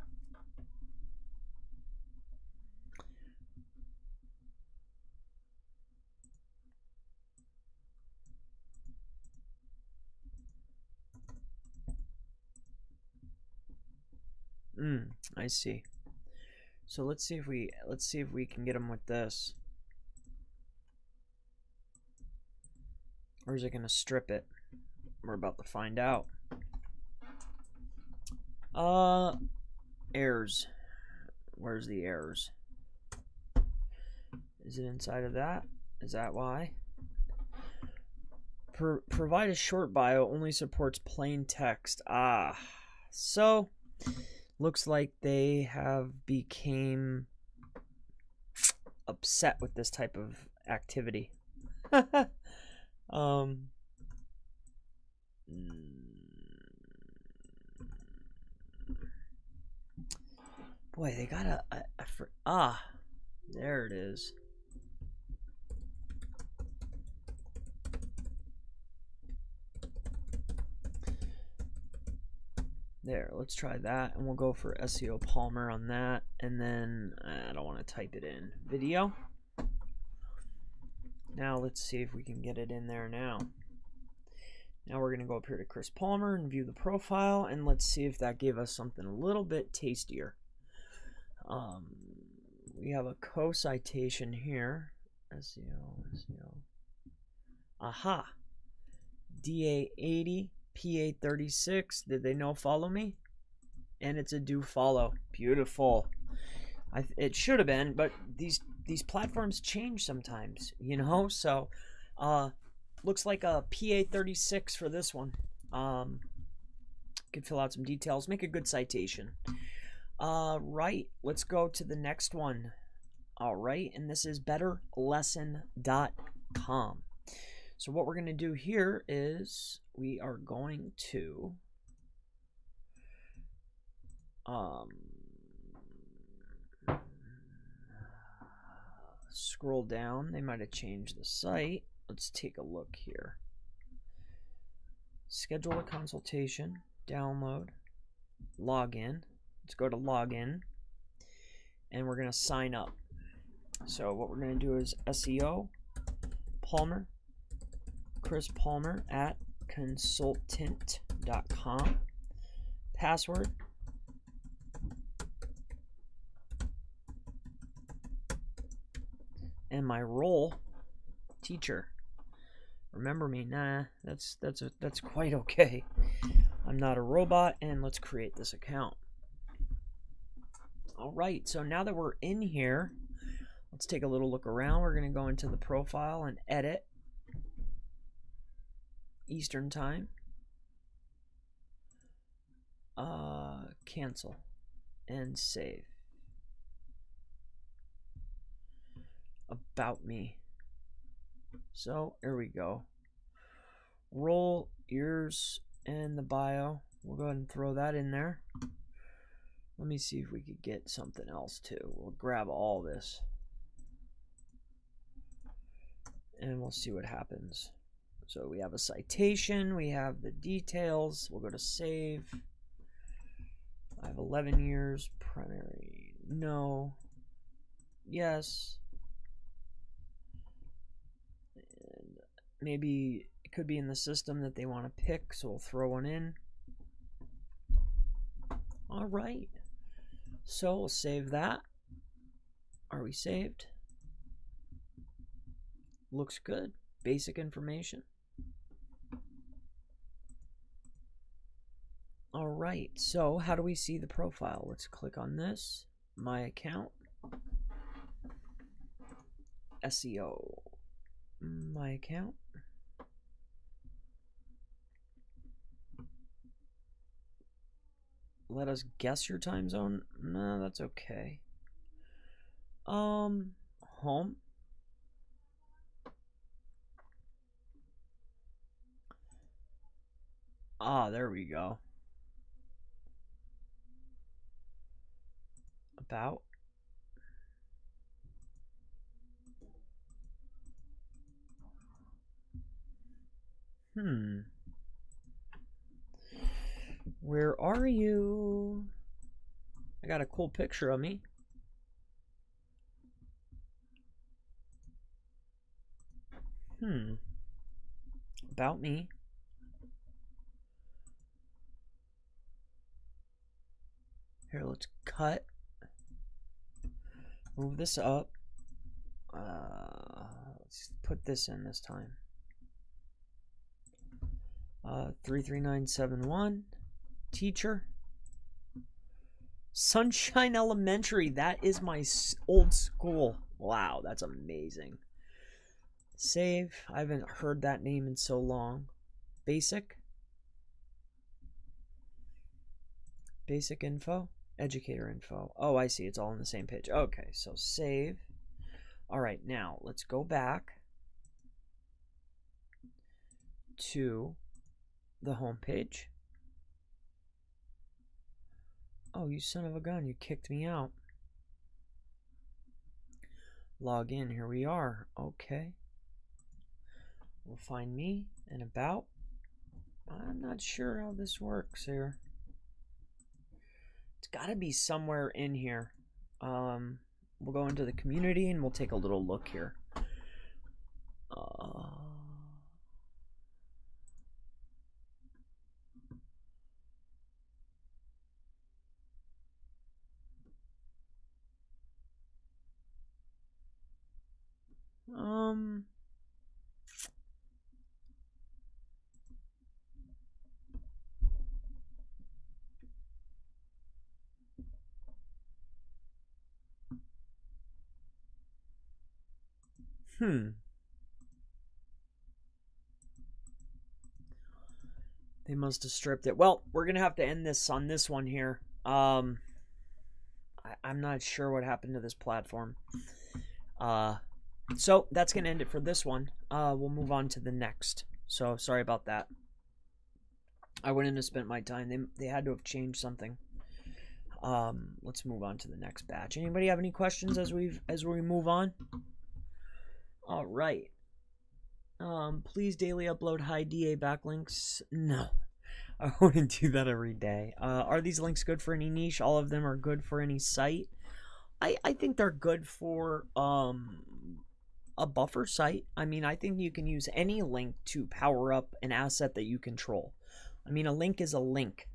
I see. So let's see if we can get them with this. Or is it going to strip it? We're about to find out. Errors. Where's the errors? Is it inside of that? Is that why? Provide a short bio, only supports plain text. So looks like they have became upset with this type of activity. Boy, they got there it is. There, let's try that, and we'll go for SEO Palmer on that, and then I don't want to type it in. Video. Now let's see if we can get it in there now. Now we're going to go up here to Chris Palmer and view the profile, and let's see if that gave us something a little bit tastier. We have a co-citation here. SEO. Aha. DA80. PA36, did they no follow me? And it's a do follow. Beautiful. It should have been, but these platforms change sometimes, you know. So looks like a PA36 for this one. Could fill out some details, make a good citation. Right, let's go to the next one. All right, and this is betterlesson.com. So what we're going to do here is we are going to scroll down. They might have changed the site. Let's take a look here. Schedule a consultation, download, login. Let's go to login, and we're going to sign up. So what we're going to do is SEO Palmer. Chris Palmer at consultant.com. Password. And my role, teacher. Remember me? Nah, that's quite okay. I'm not a robot, and let's create this account. All right, so now that we're in here, let's take a little look around. We're going to go into the profile and edit. Eastern time. Cancel and save. About me. So here we go. Role, yours, and the bio. We'll go ahead and throw that in there. Let me see if we could get something else too. We'll grab all this and we'll see what happens. So we have a citation, we have the details. We'll go to save. I have 11 years, primary, no, yes. And maybe it could be in the system that they want to pick, so we'll throw one in. All right, so we'll save that. Are we saved? Looks good. Basic information. All right, so how do we see the profile? Let's click on this. My account. SEO. My account. Let us guess your time zone. No, that's okay. Home. There we go. About. Where are you? I got a cool picture of me. About me. Here, let's cut. Move this up. Let's put this in this time. 33971. Teacher. Sunshine Elementary. That is my old school. Wow, that's amazing. Save. I haven't heard that name in so long. Basic. Basic info. Educator info. Oh, I see. It's all on the same page. Okay, so save. All right, now let's go back to the home page. Oh, you son of a gun, you kicked me out. Log in, here we are. Okay. We'll find me and about. I'm not sure how this works here. It's got to be somewhere in here. We'll go into the community and we'll take a little look here. They must have stripped it. Well, we're going to have to end this on this one here. I'm not sure what happened to this platform. So that's going to end it for this one. We'll move on to the next. So sorry about that. I wouldn't have spent my time. They had to have changed something. Let's move on to the next batch. Anybody have any questions as we move on? All right. Please daily upload high DA backlinks. No, I wouldn't do that every day. Are these links good for any niche? All of them are good for any site. I think they're good for a buffer site. I mean, I think you can use any link to power up an asset that you control. I mean, a link is a link.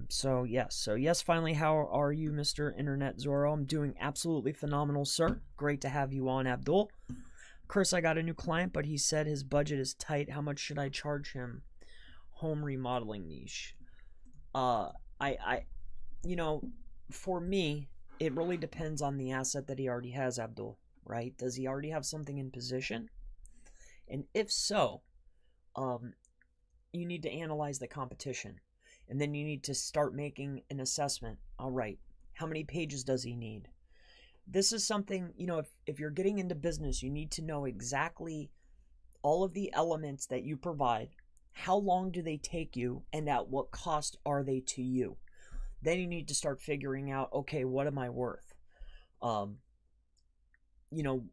So yes, finally, how are you, Mr. Internet Zorro? I'm doing absolutely phenomenal, sir. Great to have you on, Abdul. Chris, I got a new client, but he said his budget is tight. How much should I charge him? Home remodeling niche. You know, for me, it really depends on the asset that he already has, Abdul, right? Does he already have something in position? And if so, you need to analyze the competition. And then you need to start making an assessment. All right, how many pages does he need? This is something, you know, if you're getting into business, you need to know exactly all of the elements that you provide. How long do they take you, and at what cost are they to you? Then you need to start figuring out, okay, what am I worth? You know,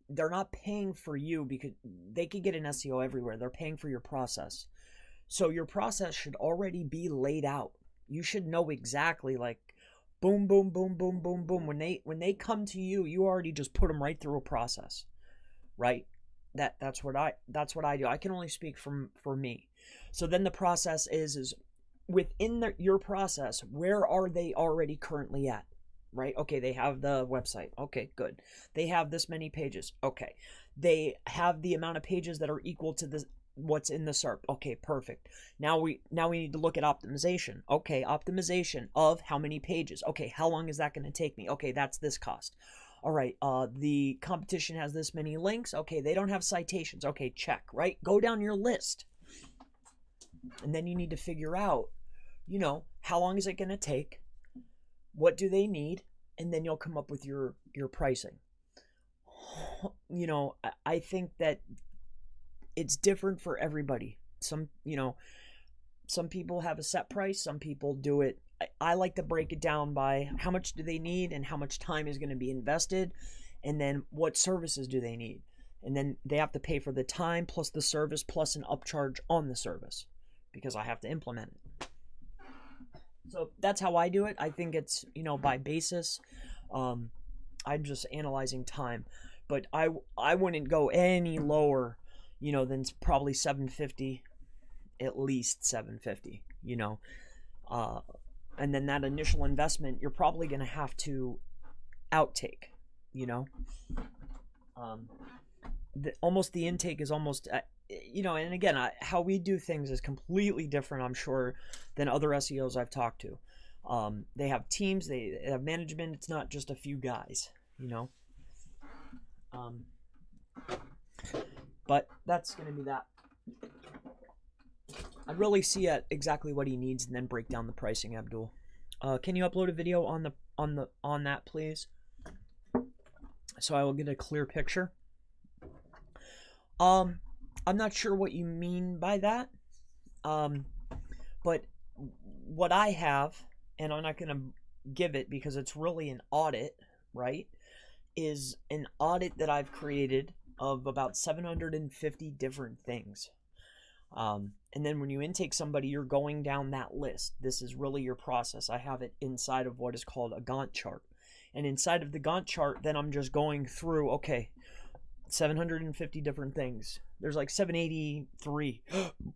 they're not paying for you because they could get an SEO everywhere. They're paying for your process. So your process should already be laid out. You should know exactly, like, boom, boom, boom, boom, boom, boom. When they come to you, you already just put them right through a process, right? That's what I do. I can only speak for me. So then the process is within your process, where are they already currently at, right? Okay, they have the website. Okay, good. They have this many pages. Okay, they have the amount of pages that are equal to the what's in the SERP. Okay, perfect. Now we need to look at optimization. Okay, optimization of how many pages. Okay, how long is that going to take me? Okay, that's this cost. All right, the competition has this many links. Okay, they don't have citations. Okay, check, right? Go down your list. And then you need to figure out, you know, how long is it going to take? What do they need? And then you'll come up with your pricing. You know, I think that it's different for everybody. Some people have a set price. Some people do it. I like to break it down by how much do they need and how much time is going to be invested, and then what services do they need. And then they have to pay for the time plus the service plus an upcharge on the service because I have to implement it. So that's how I do it. I think it's, you know, by basis. I'm just analyzing time, but I wouldn't go any lower, you know, than probably $750, at least $750, you know. And then that initial investment, you're probably going to have to outtake, you know. The intake is almost, you know, and again, how we do things is completely different, I'm sure, than other SEOs I've talked to. They have teams, they have management. It's not just a few guys, you know. But that's going to be that. I'd really see at exactly what he needs and then break down the pricing, Abdul. Can you upload a video on that, please? So I will get a clear picture. I'm not sure what you mean by that. But what I have, and I'm not going to give it because it's really an audit, right? Is an audit that I've created of about 750 different things. And then when you intake somebody, you're going down that list. This is really your process. I have it inside of what is called a Gantt chart. And inside of the Gantt chart, then I'm just going through, okay, 750 different things. There's like 783,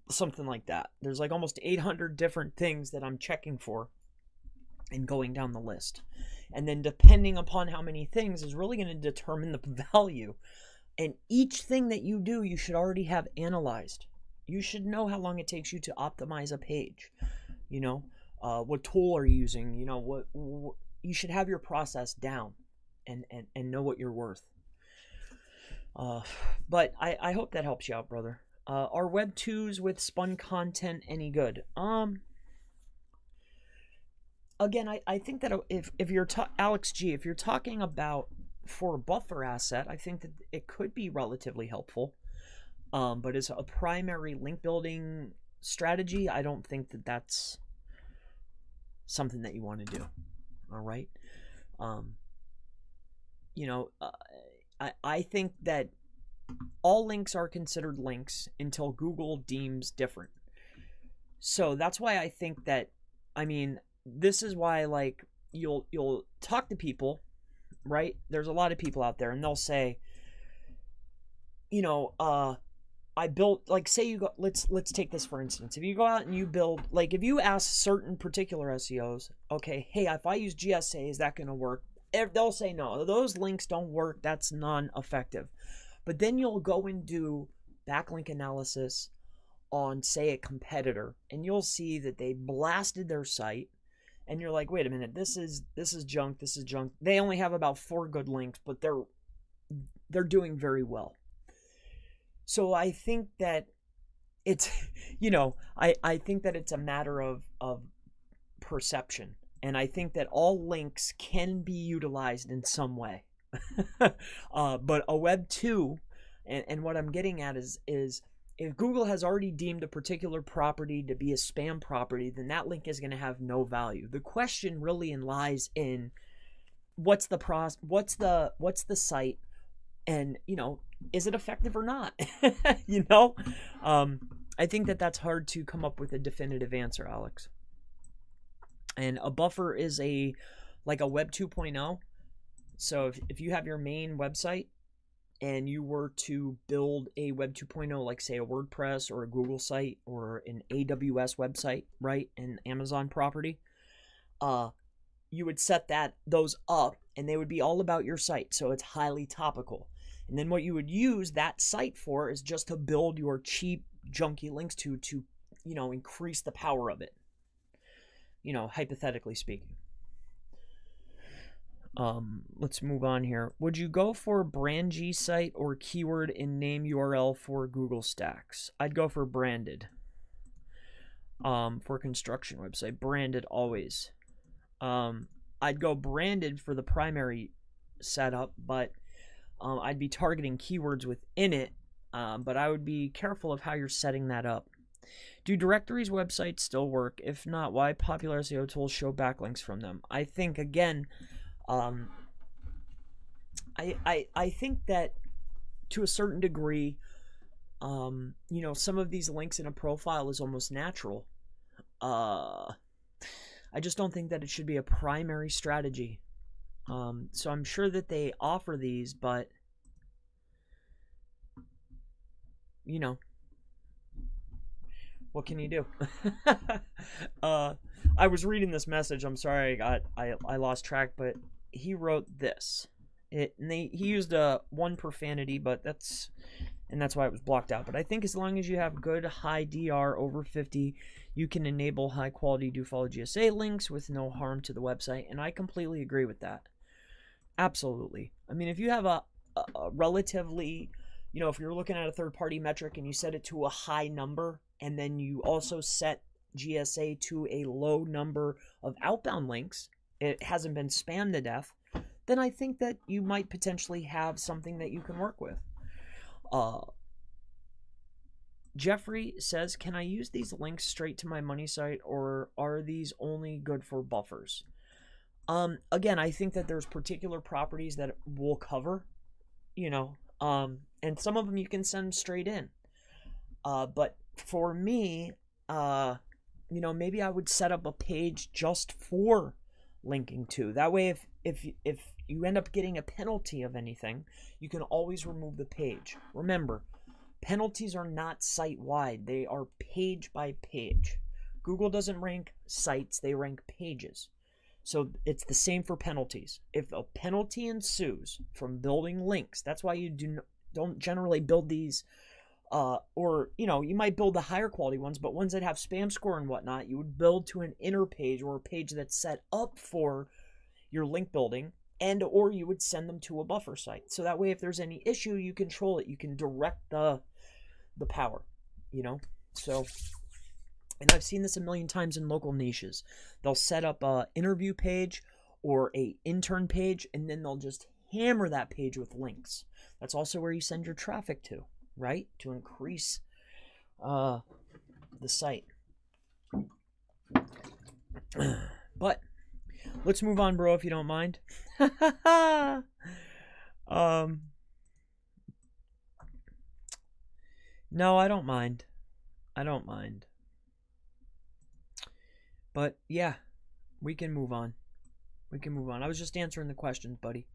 something like that. There's like almost 800 different things that I'm checking for and going down the list. And then depending upon how many things is really going to determine the value. And each thing that you do, you should already have analyzed. You should know how long it takes you to optimize a page. You know, what tool are you using? You know, what you should have your process down and know what you're worth. But I hope that helps you out, brother. Are Web 2s with spun content any good? Again, I think that if you're Alex G, if you're talking about for a buffer asset, I think that it could be relatively helpful. But as a primary link building strategy, I don't think that that's something that you want to do. All right. You know, I think that all links are considered links until Google deems different. So that's why I think that, I mean, this is why, like, you'll talk to people, right? There's a lot of people out there and they'll say, you know, I built, like, say you go, let's take this for instance. If you go out and you build, like, if you ask certain particular SEOs, okay, hey, if I use GSA, is that going to work? They'll say no, those links don't work. That's non-effective. But then you'll go and do backlink analysis on, say, a competitor, and you'll see that they blasted their site, and you're like, wait a minute, this is junk. This is junk. They only have about 4 good links, but they're doing very well. So I think that it's, you know, I think that it's a matter of perception. And I think that all links can be utilized in some way. But a Web 2, and what I'm getting at is if Google has already deemed a particular property to be a spam property, then that link is going to have no value. The question really lies in what's the site, and, you know, is it effective or not? You know, I think that that's hard to come up with a definitive answer, Alex. And a buffer is like a Web 2.0. So if you have your main website and you were to build a Web 2.0, like say a WordPress or a Google site or an AWS website, right, an Amazon property, you would set those up and they would be all about your site. So it's highly topical. And then what you would use that site for is just to build your cheap, junky links to, you know, increase the power of it. You know, hypothetically speaking. Let's move on here. Would you go for brand site or keyword in name URL for Google Stacks? I'd go for branded. For construction website, branded always. I'd go branded for the primary setup, but I'd be targeting keywords within it, but I would be careful of how you're setting that up. Do directories websites still work? If not, why popular SEO tools show backlinks from them? I think, again, I think that to a certain degree, you know, some of these links in a profile is almost natural. I just don't think that it should be a primary strategy. So I'm sure that they offer these, but, you know, what can you do? I was reading this message. I'm sorry I lost track, but he wrote this. And he used one profanity, but that's why it was blocked out. But I think as long as you have good high DR over 50, you can enable high quality do-follow GSA links with no harm to the website. And I completely agree with that. Absolutely. I mean, if you have a relatively, if you're looking at a third-party metric and you set it to a high number, and then you also set GSA to a low number of outbound links, it hasn't been spammed to death, then I think that you might potentially have something that you can work with. Jeffrey says, can I use these links straight to my money site, or are these only good for buffers? Again, I think that there's particular properties that we'll cover, and some of them you can send straight in. But for me, maybe I would set up a page just for linking to. That way, if you end up getting a penalty of anything, you can always remove the page. Remember, penalties are not site-wide. They are page by page. Google doesn't rank sites, they rank pages. So it's the same for penalties. If a penalty ensues from building links, that's why you don't generally build these, or you might build the higher quality ones, but ones that have spam score and whatnot, you would build to an inner page or a page that's set up for your link building, or you would send them to a buffer site. So that way, if there's any issue, you control it. You can direct the power, So, and I've seen this a million times in local niches. They'll set up a interview page or a intern page, and then they'll just hammer that page with links. That's also where you send your traffic to, right? To increase the site. But let's move on, bro, if you don't mind. No, I don't mind. But yeah, we can move on. I was just answering the questions, buddy.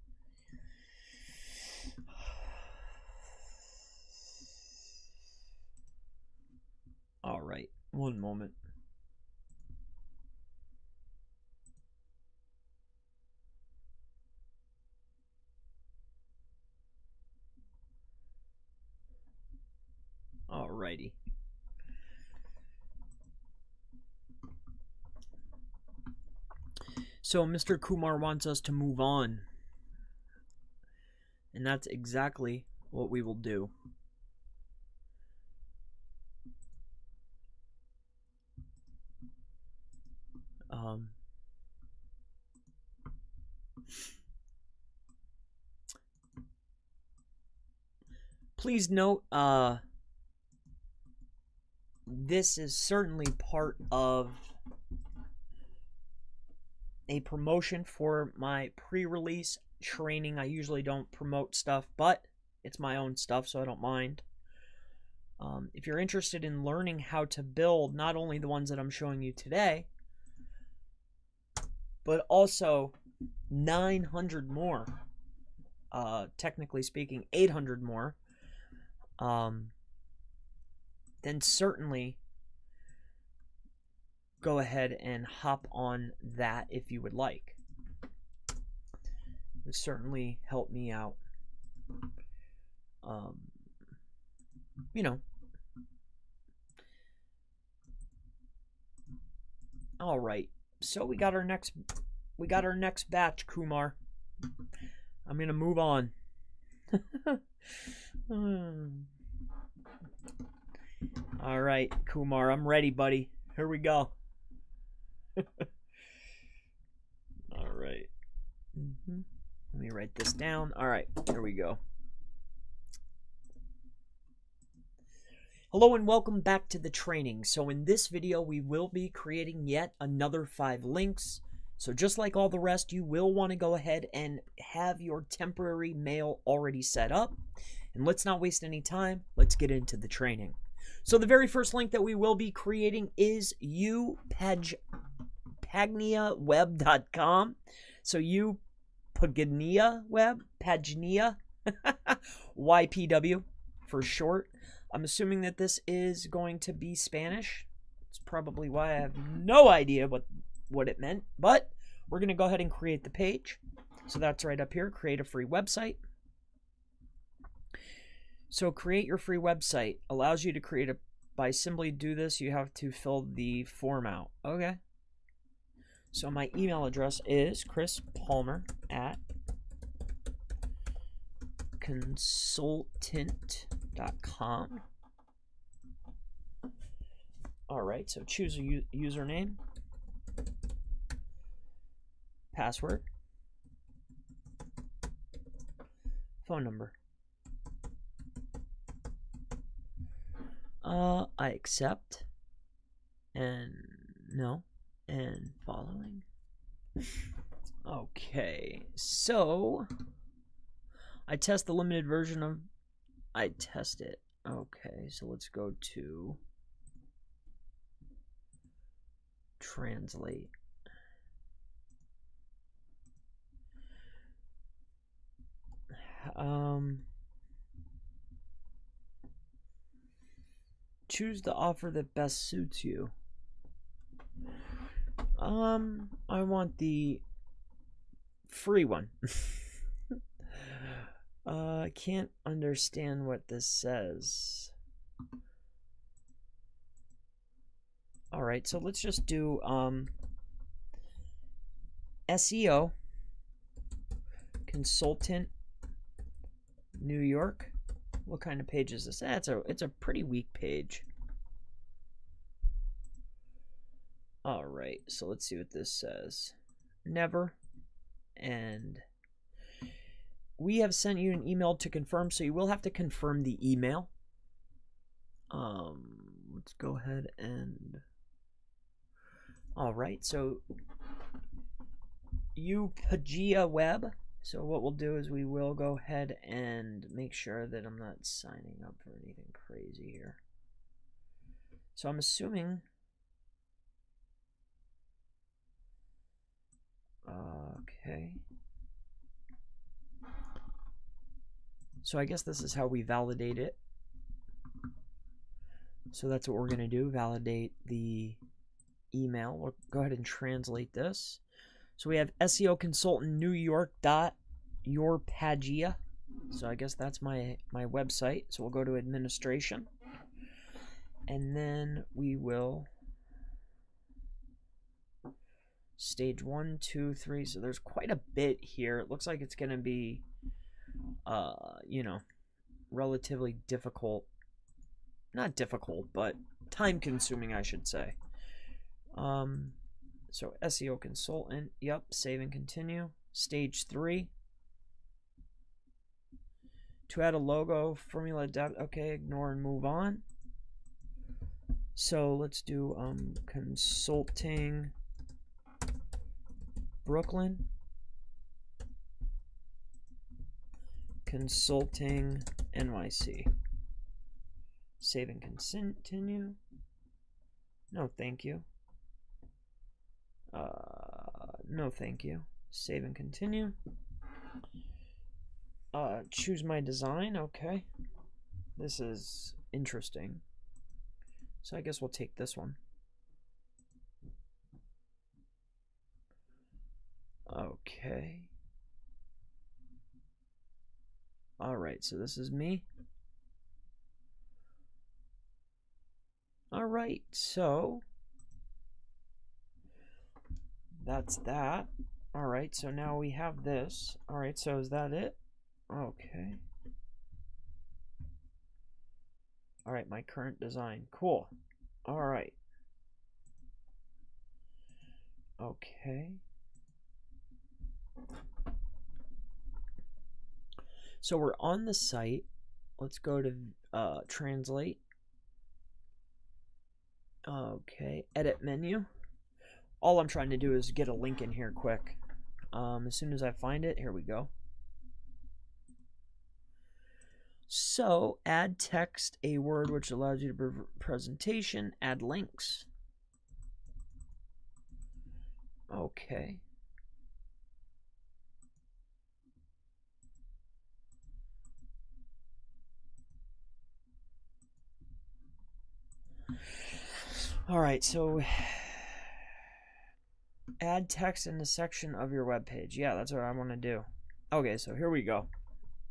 All right, one moment. All righty. So Mr. Kumar wants us to move on. And that's exactly what we will do. Please note, this is certainly part of a promotion for my pre-release training. I usually don't promote stuff, but it's my own stuff, so I don't mind. If you're interested in learning how to build not only the ones that I'm showing you today, but also 900 more, technically speaking 800 more, then certainly go ahead and hop on that if you would like. It would certainly help me out. All right. So we got our next batch, Kumar. I'm going to move on. All right, Kumar, I'm ready, buddy. Here we go. All right. Let me write this down. All right, here we go. Hello and welcome back to the training. So in this video, we will be creating yet another 5 links. So just like all the rest, you will want to go ahead and have your temporary mail already set up. And let's not waste any time. Let's get into the training. So the very first link that we will be creating is pagniaweb.com. So Pagnia Web, Pagnia, YPW for short. I'm assuming that this is going to be Spanish. It's probably why I have no idea what it meant, but we're going to go ahead and create the page. So that's right up here, create a free website. So create your free website allows you to create a, by simply do this, you have to fill the form out. Okay. So my email address is chrispalmer@consultant.com. All right, so choose a username, password, phone number. I accept, and no, and following. Okay, so I test the limited version of, I test it. Okay, so let's go to translate. Choose the offer that best suits you. I want the free one. I can't understand what this says. All right, so let's just do SEO consultant New York. What kind of page is this? It's a pretty weak page. All right, so let's see what this says. Never. And we have sent you an email to confirm, so you will have to confirm the email. Let's go ahead and, all right, so Pagia Web. So what we'll do is we will go ahead and make sure that I'm not signing up for anything crazy here. So I'm assuming, okay. So I guess this is how we validate it. So that's what we're going to do, validate the email. We'll go ahead and translate this. So we have SEO consultant New York dot your Pagia. So I guess that's my website. So we'll go to administration, and then we will stage 1, 2, 3. So there's quite a bit here. It looks like it's going to be, you know, relatively difficult. Not difficult, but time consuming, I should say. So SEO consultant, yep, save and continue. Stage 3. To add a logo, formula adapt, okay, ignore and move on. So let's do consulting Brooklyn. Consulting NYC. Save and continue. No, thank you. No, thank you. Save and continue. Choose my design. Okay. This is interesting. So I guess we'll take this one. Okay. All right, so this is me. All right, so that's that. All right, so now we have this. All right, so is that it? Okay. All right, my current design. Cool. All right. Okay. So we're on the site. Let's go to translate. Okay, edit menu. All I'm trying to do is get a link in here quick. As soon as I find it, here we go. So add text, a word which allows you to presentation, add links. Okay. All right, so Add text in the section of your web page. Yeah, that's what I want to do. Okay, so here we go.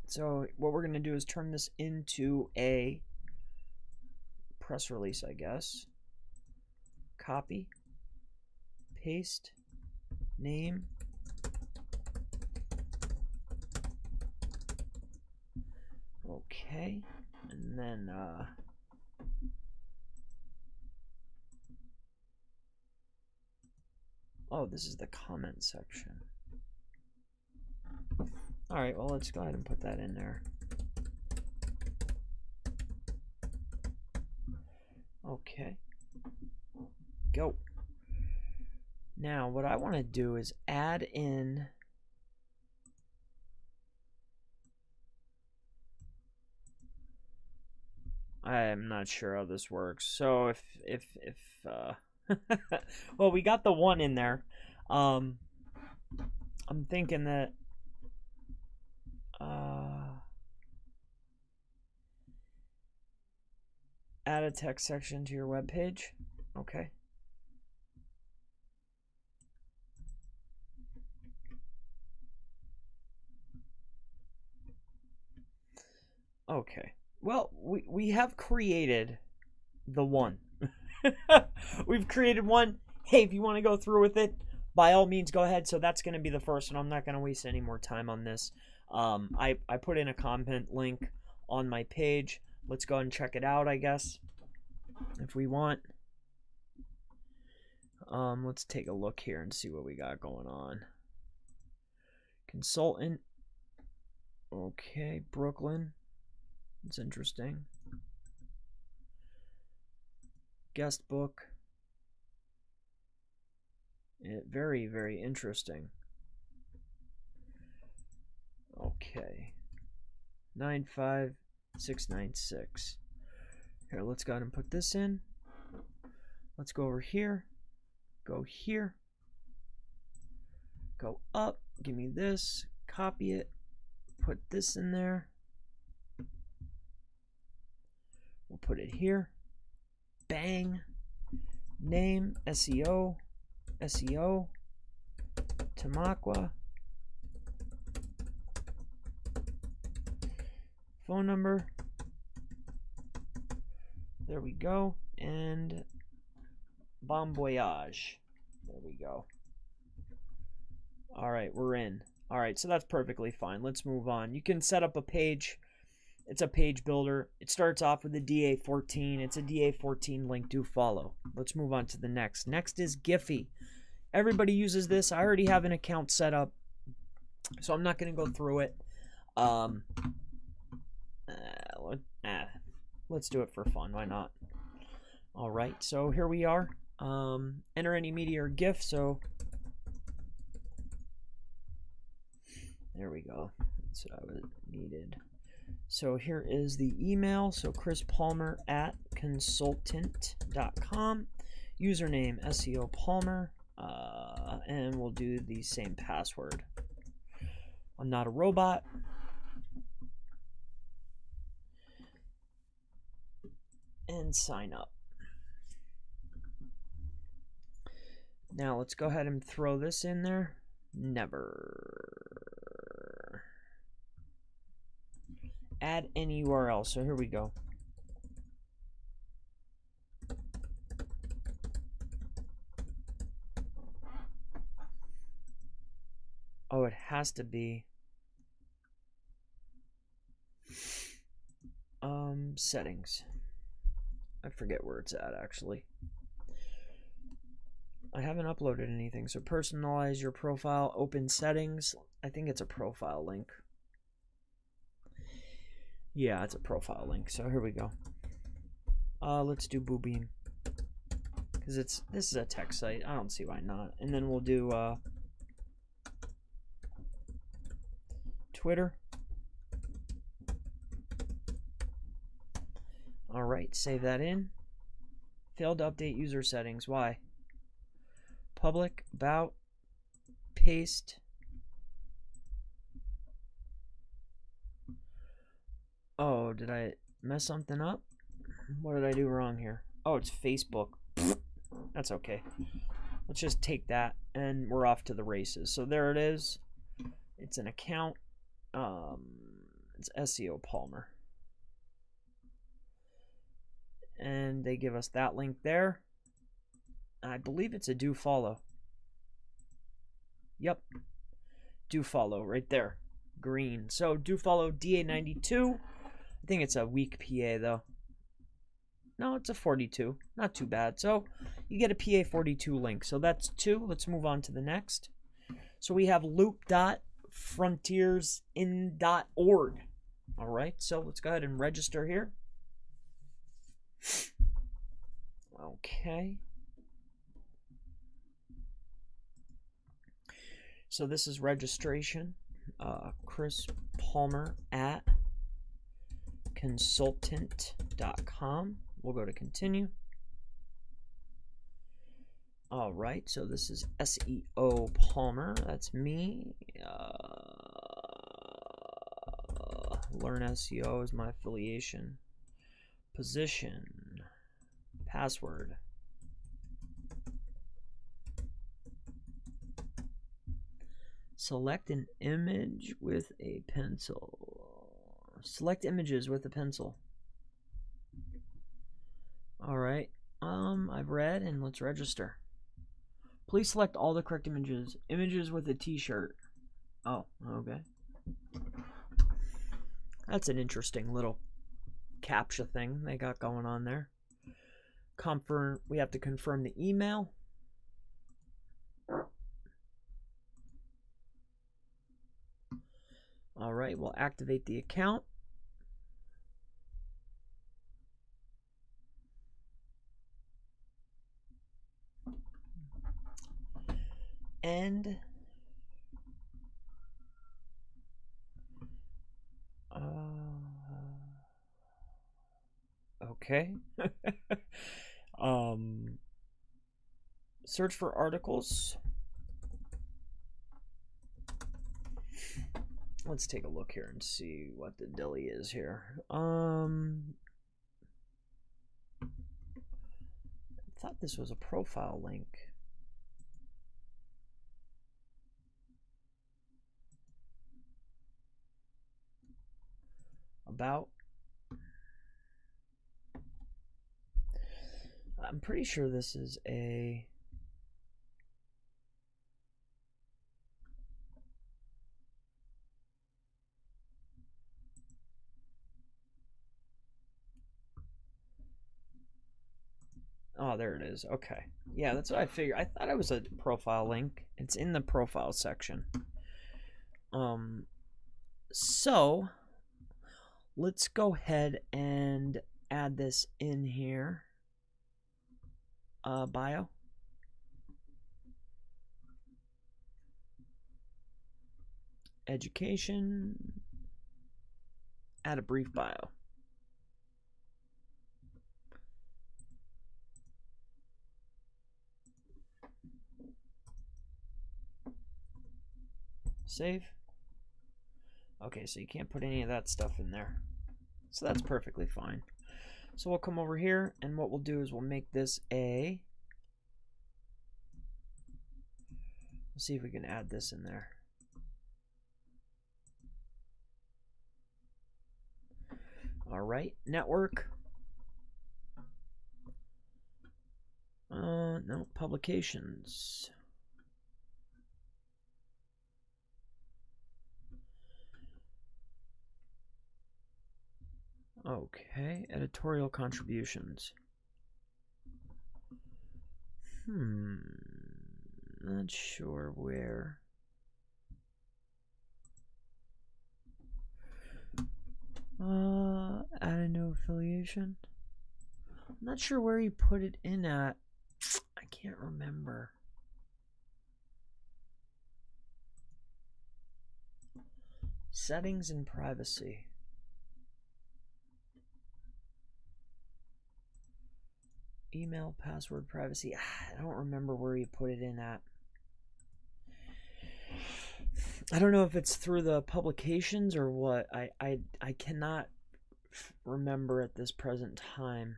So what we're going to do is turn this into a press release, I guess. Copy, paste, name. Okay, and then oh, this is the comment section. All right, well, let's go ahead and put that in there. Okay, go. Now, what I want to do is add in I'm not sure how this works. So if well, we got the one in there. I'm thinking that add a text section to your web page. Okay. Okay. Well, we have created the one. We've created one. Hey, if you want to go through with it, by all means, go ahead. So that's going to be the first one. I'm not going to waste any more time on this. I put in a comment link on my page. Let's go ahead and check it out, I guess, if we want. Let's take a look here and see what we got going on. Consultant. Okay, Brooklyn. It's interesting. Guest book. Very, very interesting. Okay. 95696. Here, let's go ahead and put this in. Let's go over here. Go here. Go up. Give me this. Copy it. Put this in there. We'll put it here. Bang. Name. SEO. SEO. Tamaqua. Phone number. There we go. And bon voyage. There we go. All right, we're in. All right, so that's perfectly fine. Let's move on. You can set up a page. It's a page builder. It starts off with a DA14. It's a DA14 link. Do follow. Let's move on to the next. Next is Giphy. Everybody uses this. I already have an account set up, so I'm not going to go through it. Let's do it for fun. Why not? All right, so here we are. Enter any media or GIF. So there we go. That's what I needed. So here is the email. So Chris Palmer at consultant.com. Username SEO Palmer. And we'll do the same password. I'm not a robot. And sign up. Now let's go ahead and throw this in there. Never. Add any URL. So here we go. Oh, it has to be settings. I forget where it's at actually. I haven't uploaded anything. So personalize your profile, open settings. I think it's a profile link. Yeah, it's a profile link. So here we go. Let's do Boobeam. Because this is a tech site. I don't see why not. And then we'll do Twitter. All right, save that in. Failed to update user settings. Why? Public, about, paste. Oh, did I mess something up? What did I do wrong here? Oh, it's Facebook. That's okay. Let's just take that and we're off to the races. So there it is. It's an account. It's SEO Palmer. And they give us that link there. I believe it's a do follow. Yep. Do follow right there. Green. So do follow DA92. I think it's a weak PA though. No, it's a 42. Not too bad. So you get a PA 42 link. So that's 2. Let's move on to the next. So we have loop.frontiersin.org. All right. So let's go ahead and register here. Okay. So this is registration. Chris Palmer at consultant.com. We'll go to continue. All right, so this is SEO Palmer. That's me. Learn SEO is my affiliation. Position. Password. Select an image with a pencil. Select images with a pencil. All right. I've read, and let's register. Please select all the correct images. Images with a t-shirt. Oh, okay. That's an interesting little CAPTCHA thing they got going on there. We have to confirm the email. All right, we'll activate the account. And okay. Search for articles. Let's take a look here and see what the dilly is here. I thought this was a profile link. About. I'm pretty sure this is a oh, there it is. Okay. Yeah, that's what I figured. I thought it was a profile link. It's in the profile section. So let's go ahead and add this in here. Bio. Education. Add a brief bio. Save. Okay, so you can't put any of that stuff in there. So that's perfectly fine. So we'll come over here, and what we'll do is we'll make this a... Let's see if we can add this in there. All right, network. No, publications. Okay, editorial contributions. Not sure where. Add a new affiliation. I'm not sure where you put it in at. I can't remember. Settings and privacy. Email, password, privacy. I don't remember where you put it in at. I don't know if it's through the publications or what. I cannot remember at this present time.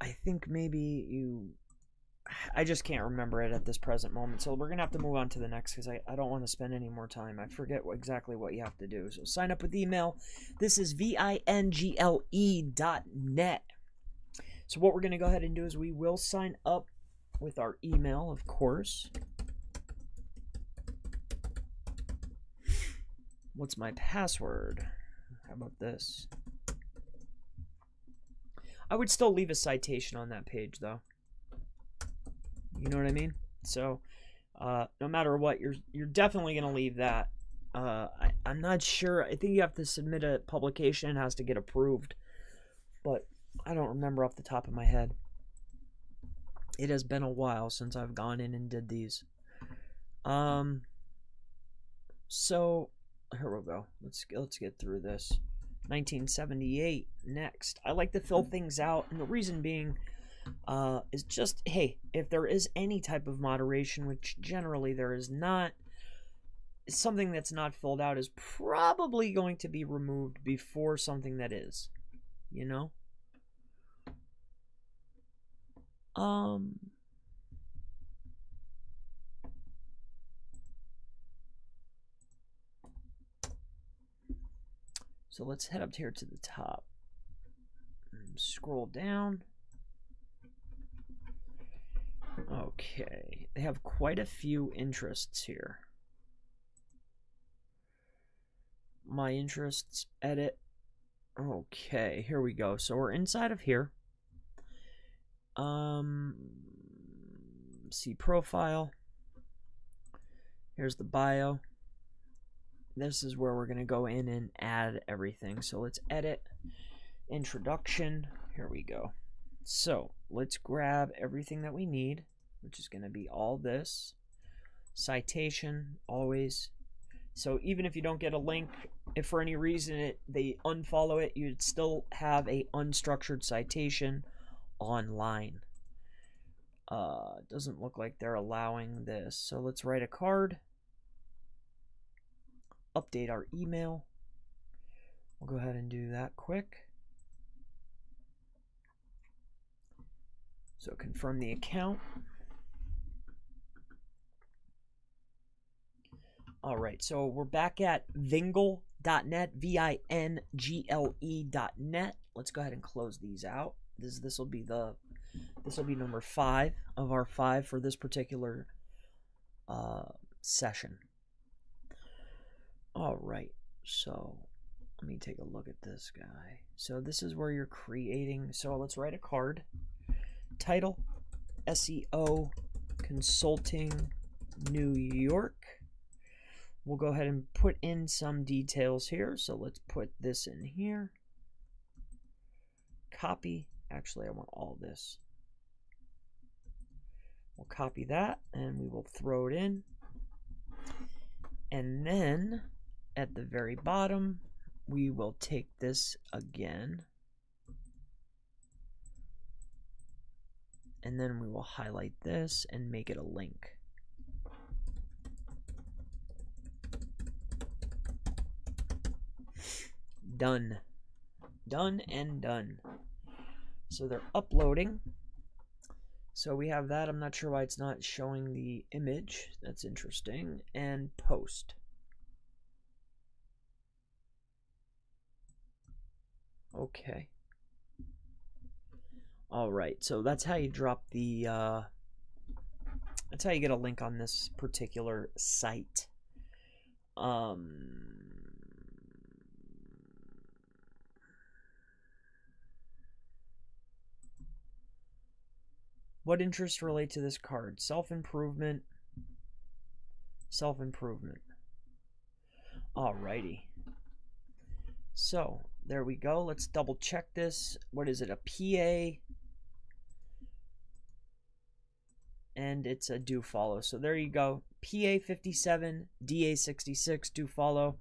I I think maybe I just can't remember it at this present moment. So we're going to have to move on to the next because I don't want to spend any more time. I forget exactly what you have to do. So sign up with email. This is vingle.net. So what we're going to go ahead and do is we will sign up with our email, of course. What's my password? How about this? I would still leave a citation on that page, though. You know what I mean? So, no matter what, you're definitely going to leave that. I'm not sure. I think you have to submit a publication. It has to get approved. But I don't remember off the top of my head. It has been a while since I've gone in and did these. So, here we go. Let's get through this. 1978. Next. I like to fill things out. And the reason being... is just, hey, if there is any type of moderation, which generally there is not, something that's not filled out is probably going to be removed before something that is, you know? So let's head up here to the top and scroll down. Okay, they have quite a few interests here. My interests, edit. Okay, here we go. So we're inside of here. See profile. Here's the bio. This is where we're going to go in and add everything. So let's edit. Introduction. Here we go. So let's grab everything that we need, which is going to be all this. Citation, always. So even if you don't get a link, if for any reason they unfollow it, you'd still have a unstructured citation online. Doesn't look like they're allowing this. So let's write a card. Update our email. We'll go ahead and do that quick. So confirm the account. All right, so we're back at vingle.net, vingle.net. Let's go ahead and close these out. This will be number 5 of our 5 for this particular session. All right, so let me take a look at this guy. So this is where you're creating. So let's write a card. Title, SEO Consulting New York. We'll go ahead and put in some details here. So let's put this in here. Copy. Actually, I want all this. We'll copy that and we will throw it in. And then at the very bottom, we will take this again. And then we will highlight this and make it a link. Done. Done and done. So they're uploading. So we have that. I'm not sure why it's not showing the image. That's interesting. And post. Okay. All right, so that's how you drop the, that's how you get a link on this particular site. What interests relate to this card? Self-improvement. Self-improvement. Alrighty. So, there we go. Let's double check this. What is it? A PA. And it's a do follow. So there you go. PA 57, DA 66, do follow.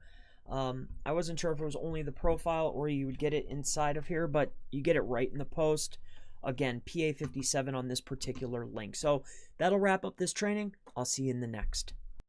I wasn't sure if it was only the profile or you would get it inside of here, but you get it right in the post. Again, PA 57 on this particular link. So that'll wrap up this training. I'll see you in the next.